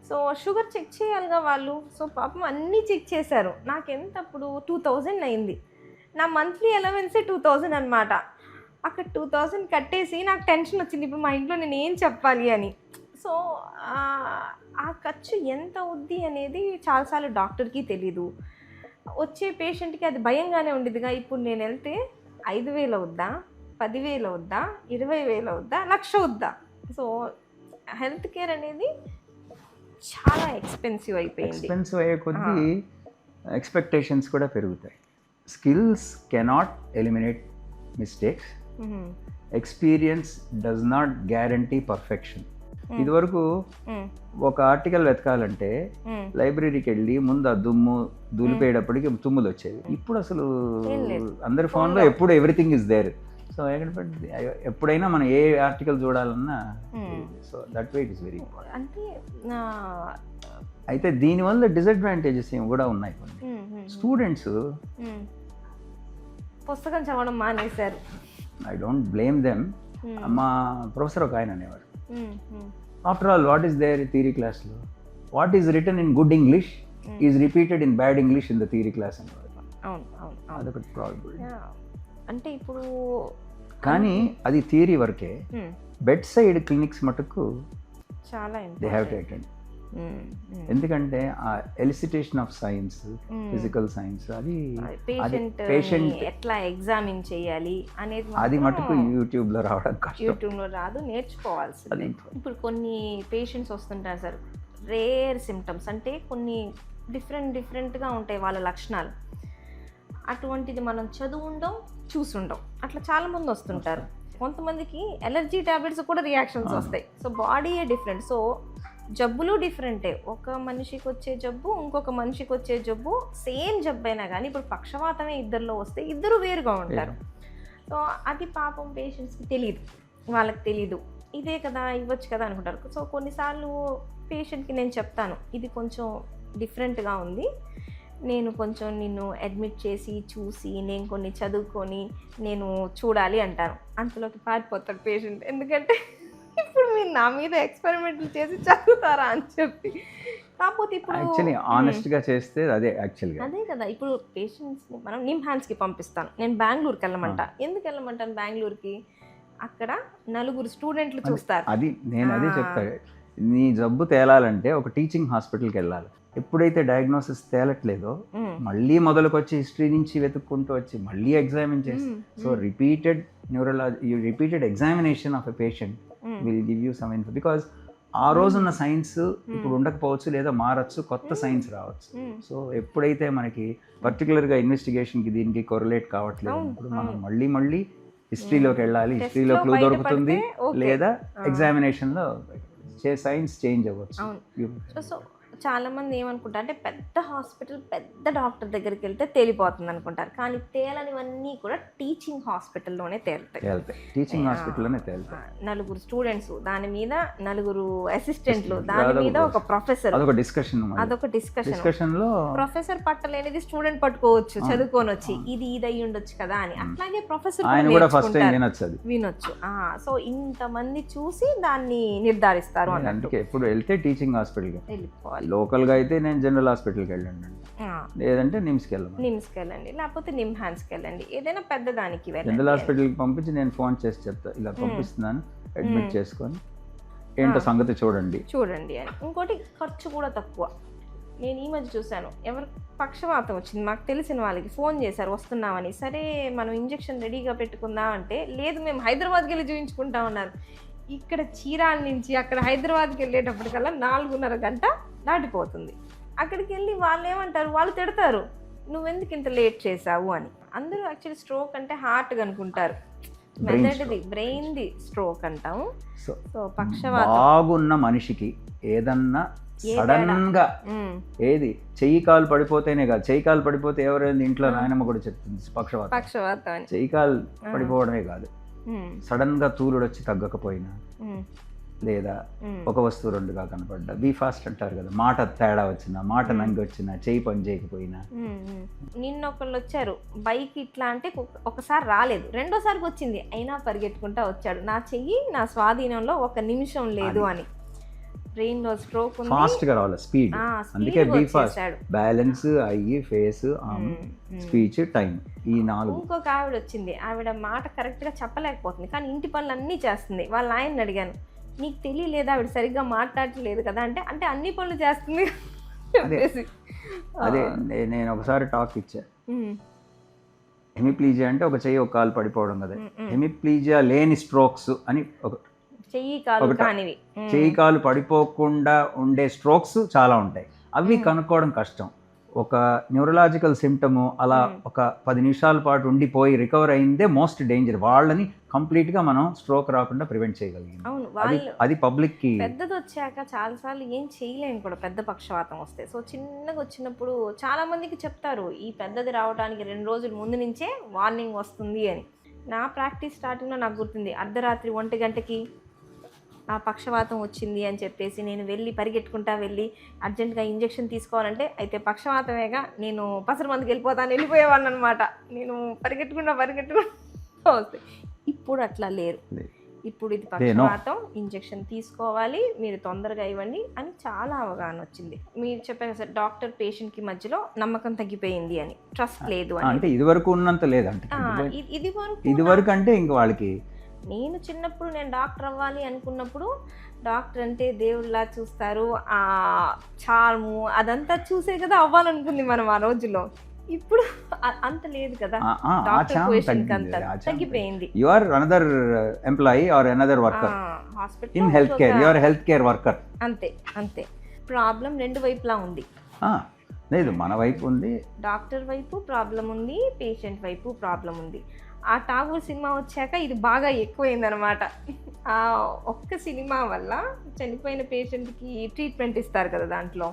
సో షుగర్ చెక్ చేయాలిగా వాళ్ళు. సో పాపం అన్నీ చెక్ చేశారు. నాకెంత అప్పుడు 2000 అయింది. నా మంత్లీ అలవెన్సే 2000 అనమాట. అక్కడ 2000 కట్టేసి నాకు టెన్షన్ వచ్చింది, ఇప్పుడు మా ఇంట్లో నేను ఏం చెప్పాలి అని. సో ఆ ఖర్చు ఎంత అవుద్ది అనేది చాలాసార్లు డాక్టర్కి తెలీదు, వచ్చే పేషెంట్కి అది భయంగానే ఉండేదిగా. ఇప్పుడు నేను వెళ్తే 5000 అవుద్దా, 10,000 అవుద్దా, 20,000 అవుద్దా, 1,00,000 అవుద్దా? సో హెల్త్ కేర్ అనేది చాలా ఎక్స్పెన్సివ్ అయిపోయింది. ఎక్స్పెన్సివ్ అయ్యే కొద్దీ ఎక్స్పెక్టేషన్స్ కూడా పెరుగుతాయి. Skills cannot eliminate mistakes, experience does not guarantee perfection. ఇదివరకు ఒక ఆర్టికల్ వెతకాలంటే లైబ్రరీకి వెళ్ళి ముందు ఆ దుమ్ము దులిపేటప్పటికి తుమ్ములు వచ్చేవి. ఇప్పుడు అసలు అందరి ఫోన్లో ఎప్పుడు ఎవ్రీథింగ్ ఇస్ దేర్. సో ఎప్పుడైనా మనం ఏ ఆర్టికల్ చూడాలన్నా, so that way it is very important. అంటే అయితే దీనివల్ల డిసడ్వాంటేజెస్ ఏమి కూడా ఉన్నాయి. కొన్ని స్టూడెంట్స్ పుస్తకం చదవడం మానేశారు. I don't blame them. మా ప్రొఫెసర్ ఒక ఆయన అనేవారు, after all what is there theory క్లాస్లో, what is written in good English is repeated in bad English in the theory class అనేవారు. అదొకటి ప్రాబ్లం. అంటే ఇప్పుడు కానీ అది థియరీ వరకే. బెడ్ సైడ్ క్లినిక్స్ మటుకు చాలా దే హ్యావ్ టు అటెండ్. ఎందుకంటే ఆ ఎలిసిటేషన్ ఆఫ్ సైన్స్, ఫిజికల్ సైన్స్, అది పేషెంట్ ఎట్లా ఎగ్జామిన్ చేయాలి అనేది అది మటుకు యూట్యూబ్లో రావడం కష్టం. యూట్యూబ్లో రాదు, నేర్చుకోవాల్సింది. ఇప్పుడు కొన్ని పేషెంట్స్ వస్తుంటారు సార్, రేర్ సిమ్టమ్స్, అంటే కొన్ని డిఫరెంట్గా ఉంటాయి వాళ్ళ లక్షణాలు. అటువంటిది మనం చదువుండం చూసుండం అట్లా చాలామంది వస్తుంటారు. కొంతమందికి ఎలర్జీ ట్యాబ్లెట్స్ కూడా రియాక్షన్స్ వస్తాయి. సో బాడీయే డిఫరెంట్, సో జబ్బులు డిఫరెంటే. ఒక మనిషికి వచ్చే జబ్బు ఇంకొక మనిషికి వచ్చే జబ్బు సేమ్ జబ్బు అయినా కానీ ఇప్పుడు పక్షవాతమే ఇద్దరిలో వస్తే ఇద్దరు వేరుగా ఉంటారు. సో అది పాపం పేషెంట్స్కి తెలియదు, వాళ్ళకి తెలీదు, ఇదే కదా ఇవ్వచ్చు కదా అనుకుంటారు. సో కొన్నిసార్లు పేషెంట్కి నేను చెప్తాను, ఇది కొంచెం డిఫరెంట్గా ఉంది, నేను కొంచెం నిన్ను అడ్మిట్ చేసి చూసి నేను కొన్ని చదువుకొని నేను చూడాలి అంటాను. అంతలోకి పారిపోతాడు పేషెంట్, ఎందుకంటే ఇప్పుడు మీరు నా మీద ఎక్స్పెరిమెంట్లు చేసి చదువుతారా అని చెప్పి. కాకపోతే ఇప్పుడు యాక్చువల్లీ ఆనెస్ట్గా చేస్తే అదే యాక్చువల్గా. అదే కదా, ఇప్పుడు పేషెంట్స్ని మనం నిమ్హాన్స్కి పంపిస్తాను, నేను బెంగళూరుకి వెళ్ళమంటా. ఎందుకు వెళ్ళమంటాను బెంగళూరుకి? అక్కడ 4 స్టూడెంట్లు చూస్తారు. అది నేను అదే చెప్తాను. నీ జబ్బు తేలాలంటే ఒక టీచింగ్ హాస్పిటల్కి వెళ్ళాలి. ఎప్పుడైతే డయాగ్నోసిస్ తేలట్లేదో మళ్ళీ మొదలుకొచ్చి హిస్టరీ నుంచి వెతుక్కుంటూ వచ్చి మళ్ళీ ఎగ్జామిన్ చేసి, so repeated examination of a patient will give you some info. Because ఆ రోజున్న సైన్స్ ఇప్పుడు ఉండకపోవచ్చు, లేదా మారచ్చు, కొత్త సైన్స్ రావచ్చు. సో ఎప్పుడైతే మనకి పర్టికులర్గా ఇన్వెస్టిగేషన్కి దీనికి కొరలేట్ కావట్లేదు అప్పుడు మనం మళ్ళీ హిస్టరీలోకి వెళ్ళాలి. హిస్టరీలో క్లూ దొరుకుతుంది, లేదా ఎగ్జామినేషన్లో సైన్స్ చేంజ్ అవ్వచ్చు. సో చాలా మంది ఏమనుకుంటారు అంటే పెద్ద హాస్పిటల్, పెద్ద డాక్టర్ దగ్గరికి వెళ్తే తేలిపోతుంది అనుకుంటారు. కానీ తేలనివన్నీ కూడా టీచింగ్ హాస్పిటల్లోనే తేలుతాయి. టీచింగ్ హాస్పిటల్లోనే తేలుతాయి. 4 స్టూడెంట్స్, దాని మీద 4 అసిస్టెంట్లు, దాని మీద ఒక ప్రొఫెసర్, అదొక డిస్కషన్ లో ప్రొఫెసర్ పట్టలేనిది స్టూడెంట్ పట్టుకోవచ్చు, చదువుకొని వచ్చి ఇది అయ్యి ఉండొచ్చు కదా అని. అట్లాగే ప్రొఫెసర్ వినొచ్చు. సో ఇంతమంది చూసి దాన్ని నిర్ధారిస్తారు. అందుకే ఎప్పుడు వెళ్తే టీచింగ్ హాస్పిటల్కి వెళ్ళిపోవాలి. లోకల్గా అయితే నేను జనరల్ హాస్పిటల్కి వెళ్ళండి, లేదంటే నిమ్స్కి వెళ్ళండి, లేకపోతే నిమ్హాన్స్కి వెళ్ళండి, ఏదైనా పెద్ద దానికి వెళ్ళండి. జనరల్ హాస్పిటల్కి పంపించి నేను ఫోన్ చేసి చెప్తా, ఇలా పంపిస్తున్నాను, అడ్మిట్ చేసుకొని ఏంటో సంగతి చూడండి అని. ఇంకోటి ఖర్చు కూడా తక్కువ. నేను ఈ మధ్య చూశాను, ఎవరు పక్షవాతం వచ్చింది మాకు తెలిసిన వాళ్ళకి ఫోన్ చేశారు వస్తున్నామని. సరే మనం ఇంజెక్షన్ రెడీగా పెట్టుకుందాం అంటే, లేదు మేము హైదరాబాద్కి వెళ్ళి చూపించుకుంటా ఉన్నారు. ఇక్కడ చీరాల నుంచి అక్కడ హైదరాబాద్కి వెళ్ళేటప్పటికల్లా 4:30 గంట దాటిపోతుంది. అక్కడికి వెళ్ళి వాళ్ళు ఏమంటారు, వాళ్ళు తిడతారు, నువ్వెందుకు ఇంత లేట్ చేసావు అని. అందరూ యాక్చువల్లీ స్ట్రోక్ అంటే హార్ట్ అనుకుంటారు, మెదడుది, బ్రెయిన్ది స్ట్రోక్ అంటాము. సో పక్షవాతం బాగున్న మనిషికి ఏదన్నా సడన్ గా ఏది చెయ్యి కాలు పడిపోతేనే కాదు, చెయ్యి కాలు పడిపోతే ఎవరైనా ఇంట్లో నాయనమ్మ కూడా చెప్తుంది పక్షవాతం. చెయ్యి కాలు పడిపోవడమే కాదు, సడన్ గా తూలుడు వచ్చి తగ్గకపోయినా, లేదా ఒక వస్తువు 2గా కనపడ్డా, బీ ఫాస్ట్ అంటారు కదా, మాట తేడా వచ్చినా, మాట నంగి వచ్చినా, చెయ్యి పని చేయకపోయినా. నిన్న ఒకళ్ళు వచ్చారు బైక్ ఇట్లా అంటే, ఒకసారి రాలేదు, రెండోసారికి వచ్చింది, అయినా పరిగెట్టుకుంటా వచ్చాడు. నా చెయ్యి నా స్వాధీనంలో 1 నిమిషం లేదు అని. బ్రెయిన్ లో స్ట్రోక్ ఉంది, ఫాస్ట్ గా రావాలి, స్పీడ్. అందుకే be fast, balance, eye, face, speech, time, ఈ 4. ఇంకొక ఆవిడ వచ్చింది, ఆవిడ మాట కరెక్ట్ గా చెప్పలేకపోతుంది, కానీ ఇంటి పనులు అన్నీ చేస్తుంది. వాళ్ళ ఆయన్ని అడిగాను, నీకు తెలియలేదా ఆవిడ సరిగ్గా మాట్లాడలేదు కదా అంటే అన్ని పనులు చేస్తుంది. అదే నేను ఒకసారి టాక్ ఇచ్చా, హెమిప్లీజియా అంటే ఒక చెయ్యి ఒక కాలు పడిపోవడం కదా, హెమిప్లీజియా లేని స్ట్రోక్స్ అని ఒక చెయ్యి కాలు పడిపోకుండా ఉండే స్ట్రోక్స్ చాలా ఉంటాయి. అవి కనుక్కోవడం కష్టం. ఒక న్యూరలాజికల్ సిమ్టము అలా ఒక 10 నిమిషాల పాటు ఉండిపోయి రికవర్ అయిందే మోస్ట్ డేంజర్. వాళ్ళని కంప్లీట్గా మనం స్ట్రోక్ రాకుండా ప్రివెంట్ చేయగలిగాం. అది పబ్లిక్కి పెద్దది వచ్చాక చాలాసార్లు ఏం చేయలేము కూడా, పెద్ద పక్షవాతం వస్తే. సో చిన్నగా వచ్చినప్పుడు చాలా మందికి చెప్తారు, ఈ పెద్దది రావడానికి 2 రోజుల ముందు నుంచే వార్నింగ్ వస్తుంది అని. నా ప్రాక్టీస్ స్టార్టింగ్లో నాకు గుర్తుంది, అర్ధరాత్రి 1 గంటకి ఆ పక్షవాతం వచ్చింది అని చెప్పేసి నేను పరిగెట్టుకుంటా వెళ్ళి అర్జెంటుగా ఇంజెక్షన్ తీసుకోవాలంటే, అయితే పక్షవాతమేగా, నేను పసరమందుకు వెళ్ళిపోయేవాడిని అనమాట. నేను పరిగెట్టుకుంటా వస్తే. ఇప్పుడు అట్లా లేరు. ఇప్పుడు ఇది పక్షవాతం, ఇంజెక్షన్ తీసుకోవాలి, మీరు తొందరగా ఇవ్వండి అని చాలా అవగాహన వచ్చింది. మీరు చెప్పారు సార్, డాక్టర్ పేషెంట్కి మధ్యలో నమ్మకం తగ్గిపోయింది అని, ట్రస్ట్ లేదు అని. అంటే ఇదివరకు ఉన్నంత లేదంటే, ఇదివరకు అంటే ఇంక వాళ్ళకి. నేను చిన్నప్పుడు నేను డాక్టర్ అవ్వాలి అనుకున్నప్పుడు, డాక్టర్ అంటే దేవుళ్ళలా చూస్తారు, ఆ చార్ము అదంతా చూసే కదా అవ్వాలనుకుంది మనం ఆ రోజుల్లో. ఇప్పుడు అంత లేదు కదా, తగ్గిపోయింది. You are another employee or another worker in health care, you are health care worker. అంతే. ప్రాబ్లం 2 వైపులా ఉంది. లేదు, మన వైపు ఉంది, డాక్టర్ వైపు ప్రాబ్లం ఉంది, పేషెంట్ వైపు ప్రాబ్లం ఉంది. ఆ ఠాగూర్ సినిమా వచ్చాక ఇది బాగా ఎక్కువైందనమాట. ఆ ఒక్క సినిమా వల్ల చనిపోయిన పేషెంట్కి ట్రీట్మెంట్ ఇస్తారు కదా, దాంట్లో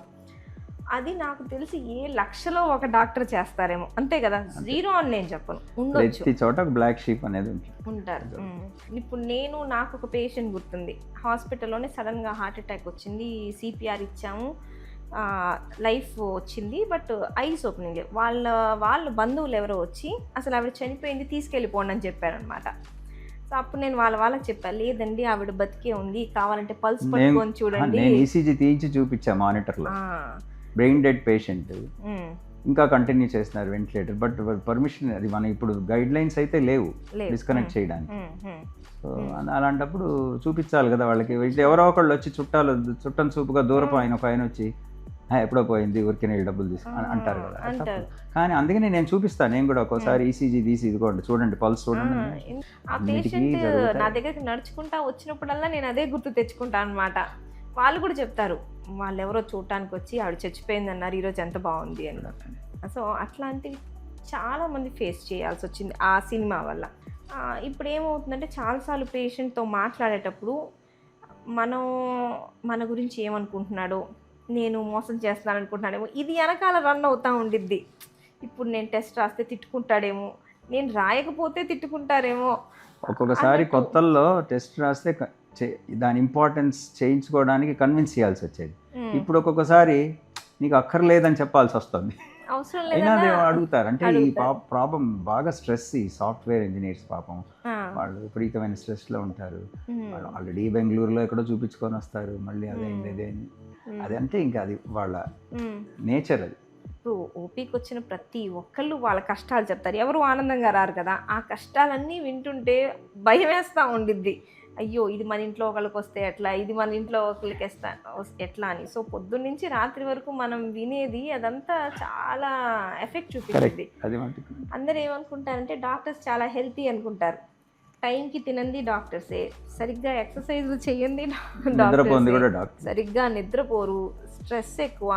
అది నాకు తెలిసి ఏ లక్షలో ఒక డాక్టర్ చేస్తారేమో, అంతే కదా. 0 అని నేను చెప్పను, ఉండొచ్చు, ప్రతి చోట బ్లాక్ షీప్ అనేది ఉంటారు. ఇప్పుడు నాకు ఒక పేషెంట్ గుర్తుంది, హాస్పిటల్లోనే సడన్గా హార్ట్ అటాక్ వచ్చింది, CPR ఇచ్చాము, లైఫ్ వచ్చింది, బట్ ఐస్ ఓపెనింగ్. వాళ్ళ బంధువులు ఎవరో వచ్చి అసలు ఆవిడ చనిపోయింది తీసుకెళ్ళిపోండి అని చెప్పారనమాట. సో అప్పుడు నేను వాళ్ళకి చెప్పాను, లేదండి ఆవిడ బతికే ఉంది, కావాలంటే పల్స్ పట్టుకొని చూడండి. నేను ఈసీజీ తీయించి చూపించా మానిటర్లో, బ్రెయిన్ డెడ్ పేషెంట్, ఇంకా కంటిన్యూ చేస్తున్నారు వెంటిలేటర్, బట్ పర్మిషన్ అది మన ఇప్పుడు గైడ్ లైన్స్ అయితే లేవు డిస్కనెక్ట్ చేయడానికి. సో అలాంటప్పుడు చూపించాలి కదా వాళ్ళకి. ఎవరో ఒకళ్ళు వచ్చి చుట్టం చూపుగా దూరపు ఆయన ఒక ఆయన వచ్చి ఎప్పుడో పోయింది ఊరికే డబ్బులు తీసుకుని అంటారు కదా. కానీ అందుకని నేను చూపిస్తాను, నేను కూడా ఒక్కోసారి ఈసీజీ తీసి ఇదిగోండి చూడండి పల్స్ చూడండి. ఆ పేషెంట్ నా దగ్గరికి నడుచుకుంటా వచ్చినప్పుడల్లా నేను అదే గుర్తు తెచ్చుకుంటా అనమాట. వాళ్ళు కూడా చెప్తారు, వాళ్ళు ఎవరో చూడటానికి వచ్చి ఆవిడ చచ్చిపోయింది అన్నారు, ఈరోజు ఎంత బాగుంది అని. సో అట్లాంటివి చాలామంది ఫేస్ చేయాల్సి వచ్చింది ఆ సినిమా వల్ల. ఇప్పుడు ఏమవుతుందంటే చాలాసార్లు పేషెంట్తో మాట్లాడేటప్పుడు మన గురించి ఏమనుకుంటున్నాడో, నేను మోసం చేస్తాను అనుకుంటున్నాడేమో, ఇది వెనకాల రన్ అవుతూ ఉండిద్ది. ఇప్పుడు నేను టెస్ట్ రాస్తే తిట్టుకుంటాడేమో, నేను రాయకపోతే తిట్టుకుంటారేమో. ఒక్కొక్కసారి కొత్తల్లో టెస్ట్ రాస్తే దాని ఇంపార్టెన్స్ చేయించుకోవడానికి కన్విన్స్ చేయాల్సి వచ్చేది. ఇప్పుడు ఒక్కొక్కసారి నీకు అక్కర్లేదని చెప్పాల్సి వస్తుంది. అయినా అడుగుతారు. అంటే ఈ ప్రాబ్లం బాగా స్ట్రెస్, ఈ సాఫ్ట్వేర్ ఇంజనీర్స్ పాపం వాళ్ళు విపరీతమైన స్ట్రెస్లో ఉంటారు. వాళ్ళు ఆల్రెడీ బెంగళూరులో ఎక్కడో చూపించుకొని వస్తారు, మళ్ళీ అదంటే ఇంకా అది వాళ్ళ నేచర్. అది ఇప్పుడు ఓపీకి వచ్చిన ప్రతి ఒక్కళ్ళు వాళ్ళ కష్టాలు చెప్తారు, ఎవరు ఆనందంగా రారు కదా. ఆ కష్టాలన్నీ వింటుంటే భయం వేస్తూ ఉండిద్ది, అయ్యో ఇది మన ఇంట్లో ఒకరికి వస్తే ఎట్లా, ఇది మన ఇంట్లో ఒకరికి ఎట్లా అని. సో పొద్దున్న నుంచి రాత్రి వరకు మనం వినేది అదంతా చాలా ఎఫెక్ట్ చూపిస్తుంది. అందరూ ఏమనుకుంటారంటే డాక్టర్స్ చాలా హెల్తీ అనుకుంటారు. టైంకి తినండి డాక్టర్సే, సరిగ్గా ఎక్సర్సైజ్ చేయండి డాక్టర్సే, సరిగ్గా నిద్రపోరు, స్ట్రెస్ ఎక్కువ.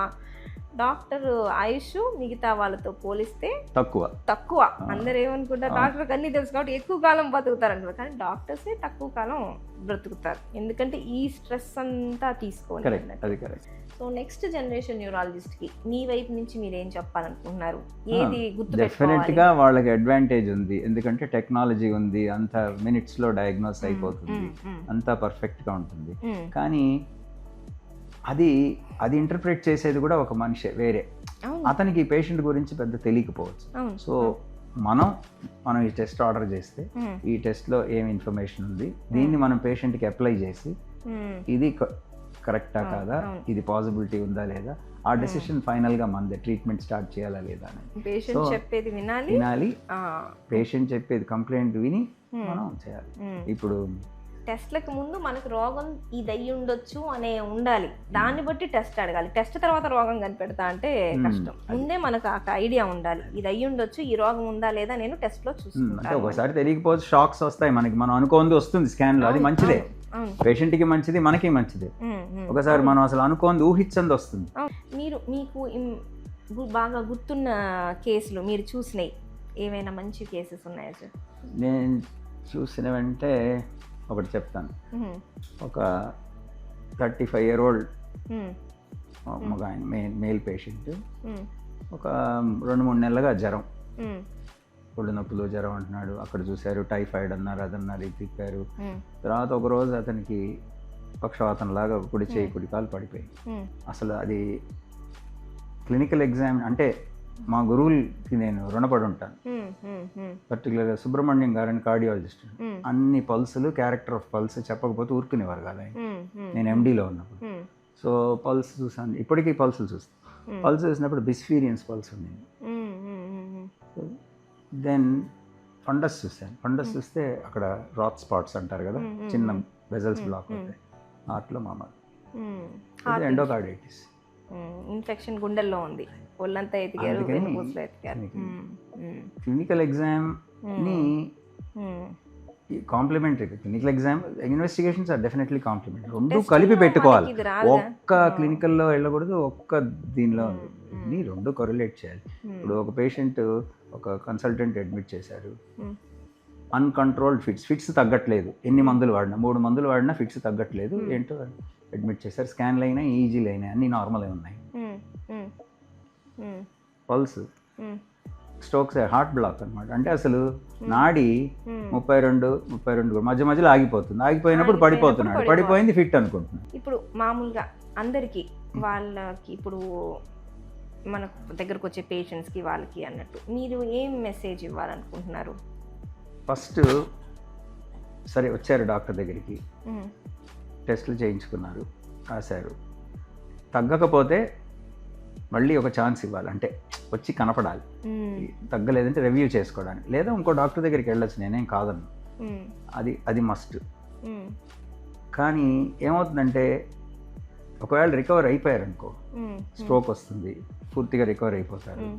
డాక్టర్ ఆయుష్ మిగతా వాళ్ళతో పోలిస్తే తక్కువ. అందరు ఏమనుకుంటారు, డాక్టర్కి అన్నీ తెలుసు కాబట్టి ఎక్కువ కాలం బతుకుతారు అనుకుంటారు, కానీ డాక్టర్సే తక్కువ కాలం బ్రతుకుతారు, ఎందుకంటే ఈ స్ట్రెస్ అంతా తీసుకోవాలి. సో నెక్స్ట్ జనరేషన్ న్యూరాలజిస్ట్కి మీ వైపు నుంచి మీరు ఏం చెప్పాలనుకుంటున్నారు? ఏది డెఫినెట్గా వాళ్ళకి అడ్వాంటేజ్ ఉంది, ఎందుకంటే టెక్నాలజీ ఉంది, అంత మినిట్స్లో డయాగ్నోస్ అయిపోతుంది, అంతా పర్ఫెక్ట్గా ఉంటుంది. కానీ అది ఇంటర్ప్రిట్ చేసేది కూడా ఒక మనిషే వేరే, అతనికి పేషెంట్ గురించి పెద్ద తెలియకపోవచ్చు. సో మనం ఈ టెస్ట్ ఆర్డర్ చేస్తే ఈ టెస్ట్లో ఏం ఇన్ఫర్మేషన్ ఉంది, దీన్ని మనం పేషెంట్కి అప్లై చేసి ఇది కరెక్టా కాదా, ఇది పాసిబిలిటీ ఉందా లేదా, ఆ డెసిషన్ ఫైనల్గా మనదే, ట్రీట్మెంట్ స్టార్ట్ చేయాలా లేదా అని. పేషెంట్ చెప్పేది వినాలి, పేషెంట్ చెప్పేది కంప్లైంట్ విని మనం చేయాలి. ఇప్పుడు టెస్ట్లకు ముందు మనకు రోగం ఇది అయ్యి ఉండొచ్చు అనే ఉండాలి, దాన్ని బట్టి టెస్ట్ అడగాలి. టెస్ట్ తర్వాత రోగం కనిపెడతా అంటే కష్టం, ముందే మనకు ఆ ఐడియా ఉండాలి, ఇది అయ్యి ఉండొచ్చు, ఈ రోగం ఉందా లేదా నేను టెస్ట్లో చూసుకుంటాను. ఒకసారి తెలియకపోతే షాక్స్ వస్తాయి మనకి, మనం అనుకోంది వస్తుంది స్కాన్లో, అది మంచిదే, పేషెంట్కి మంచిది, మనకి మంచిది. ఒకసారి మనం అసలు అనుకోంది ఊహించంది వస్తుంది. మీకు బాగా గుర్తున్న కేసులు మీరు చూసినాయి ఏమైనా మంచి కేసెస్ ఉన్నాయా సార్? నేను చూసినవంటే ఒకటి చెప్తాను. ఒక 35-year-old మగ ఆయన, మేల్ పేషెంట్, ఒక 2-3 నెలలుగా జ్వరం, ఒళ్ళు నొప్పులు, జ్వరం అంటున్నాడు. అక్కడ చూశారు, టైఫాయిడ్ అన్నారు, అదన్నారు, ఇది తిప్పారు. తర్వాత ఒకరోజు అతనికి పక్షవాతం లాగా కుడి చేయి కుడి కాలు పడిపోయి, అసలు అది క్లినికల్ ఎగ్జామ్ అంటే మా గురువులకి నేను రుణపడి ఉంటాను. పర్టికులర్గా సుబ్రహ్మణ్యం గారని కార్డియాలజిస్ట్, అన్ని పల్సులు, క్యారెక్టర్ ఆఫ్ పల్స్ చెప్పకపోతే ఊరుకునేవారు కదా ఆయన, నేను ఎండీలో ఉన్నప్పుడు. సో పల్స్ చూసాను, ఇప్పటికీ పల్సులు చూస్తాను. పల్స్ చూసినప్పుడు బిస్ఫీరియన్స్ పల్స్ ఉంది. దెన్ ఫండస్ చూశాను. ఫండస్ చూస్తే అక్కడ రాక్ స్పాట్స్ అంటారు కదా, చిన్న వెజల్స్ బ్లాక్ అవుతాయి, హార్ట్లో మామూలు ఎండోకార్డైటిస్ ఇన్ఫెక్షన్ గుండెల్లో ఉంది, ఒళ్ళంతా ఎతికారు, క్లినికల్ ఎగ్జామ్ని complementary, clinical exam investigations are definitely complementary, రెండు కలిపి పెట్టుకోవాలి. ఒక్క క్లినికల్లో వెళ్ళకూడదు, ఒక్క దీనిలో రెండు కొరిలేట్ చేయాలి. ఇప్పుడు ఒక పేషెంట్ ఒక కన్సల్టెంట్ అడ్మిట్ చేశారు, అన్కంట్రోల్డ్ ఫిట్స్ తగ్గట్లేదు, ఎన్ని మందులు వాడినా, 3 మందులు వాడినా ఫిట్స్ తగ్గట్లేదు, ఏంటో అడ్మిట్ చేశారు. స్కాన్లు అయినా ఈజీలు అయినాయి, అన్నీ నార్మల్ అయి ఉన్నాయి. పల్స్ స్ట్రోక్స్, హార్ట్ బ్లాక్ అనమాట. అంటే అసలు నాడి 32 మధ్య మధ్యలో ఆగిపోతుంది, ఆగిపోయినప్పుడు పడిపోతున్నాడు, పడిపోయింది ఫిట్ అనుకుంటున్నాను. ఇప్పుడు మామూలుగా అందరికీ వాళ్ళకి ఇప్పుడు మన దగ్గరకు వచ్చే పేషెంట్స్కి వాళ్ళకి అన్నట్టు మీరు ఏం మెసేజ్ ఇవ్వాలనుకుంటున్నారు? ఫస్ట్ సరే వచ్చారు డాక్టర్ దగ్గరికి, మ్మ్. టెస్టులు చేయించుకున్నారు, రాశారు. తగ్గకపోతే మళ్ళీ ఒక ఛాన్స్ ఇవ్వాలి, అంటే వచ్చి కనపడాలి. మ్మ్. తగ్గలేదంటే రివ్యూ చేసుకోవడానికి, లేదా ఇంకో డాక్టర్ దగ్గరికి వెళ్ళొచ్చు, నేనేం కాదన్ను. మ్మ్. అది మస్ట్. మ్మ్. కానీ ఏమవుతుందంటే ఒకవేళ రికవర్ అయిపోయారనుకో, మ్మ్. స్ట్రోక్ వస్తుంది, పూర్తిగా రికవర్ అయిపోతారు. మ్మ్.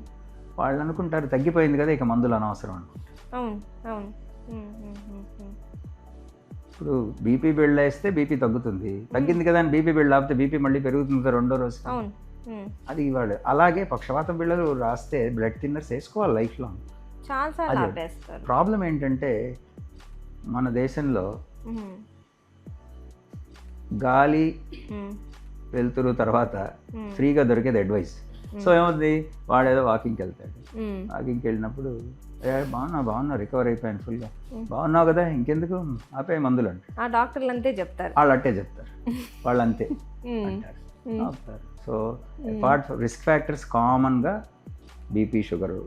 వాళ్ళు అనుకుంటారు తగ్గిపోయింది కదా ఇక మందులు అనవసరం అనుకుంటారు. అవును అవును. మ్మ్. మ్మ్. మ్మ్. మ్మ్. ఇప్పుడు బీపీ బిల్డ్ వేస్తే బీపీ తగ్గుతుంది, తగ్గింది కదా అని బీపీ బిల్డ్ ఆపితే బీపీ మళ్ళీ పెరుగుతుంది కదా రెండో రోజు. అవును. మ్మ్. అది ఇవాడు. అలాగే పక్షవాతం బిళ్ళలు రాస్తే బ్లడ్ థిన్నర్స్ వేసుకోవాలి లైఫ్ లాంగ్. చాలాసార్లు అదే. ఆపేస్తారు. ప్రాబ్లం ఏంటంటే మన దేశంలో మ్మ్. గాలి మ్మ్. వెళ్తురు తర్వాత మ్మ్. ఫ్రీగా దొరికేది అడ్వైస్. సో ఏమవుతుంది, వాడేదో వాకింగ్కి వెళ్తాడు, మ్మ్. వాకింగ్కి వెళ్ళినప్పుడు బాగున్నా రికవర్ అయిపోయాను ఫుల్గా, బాగున్నావు కదా ఇంకెందుకు ఆపే మందులు అంటే ఆ డాక్టర్లు అంతే చెప్తారు. వాళ్ళు అట్టే చెప్తారు, వాళ్ళు అంతే మ్మ్. అంటారు, ఆపుతారు. సో అపార్ట్ రిస్క్ ఫ్యాక్టర్స్ కామన్గా బీపీ, షుగరు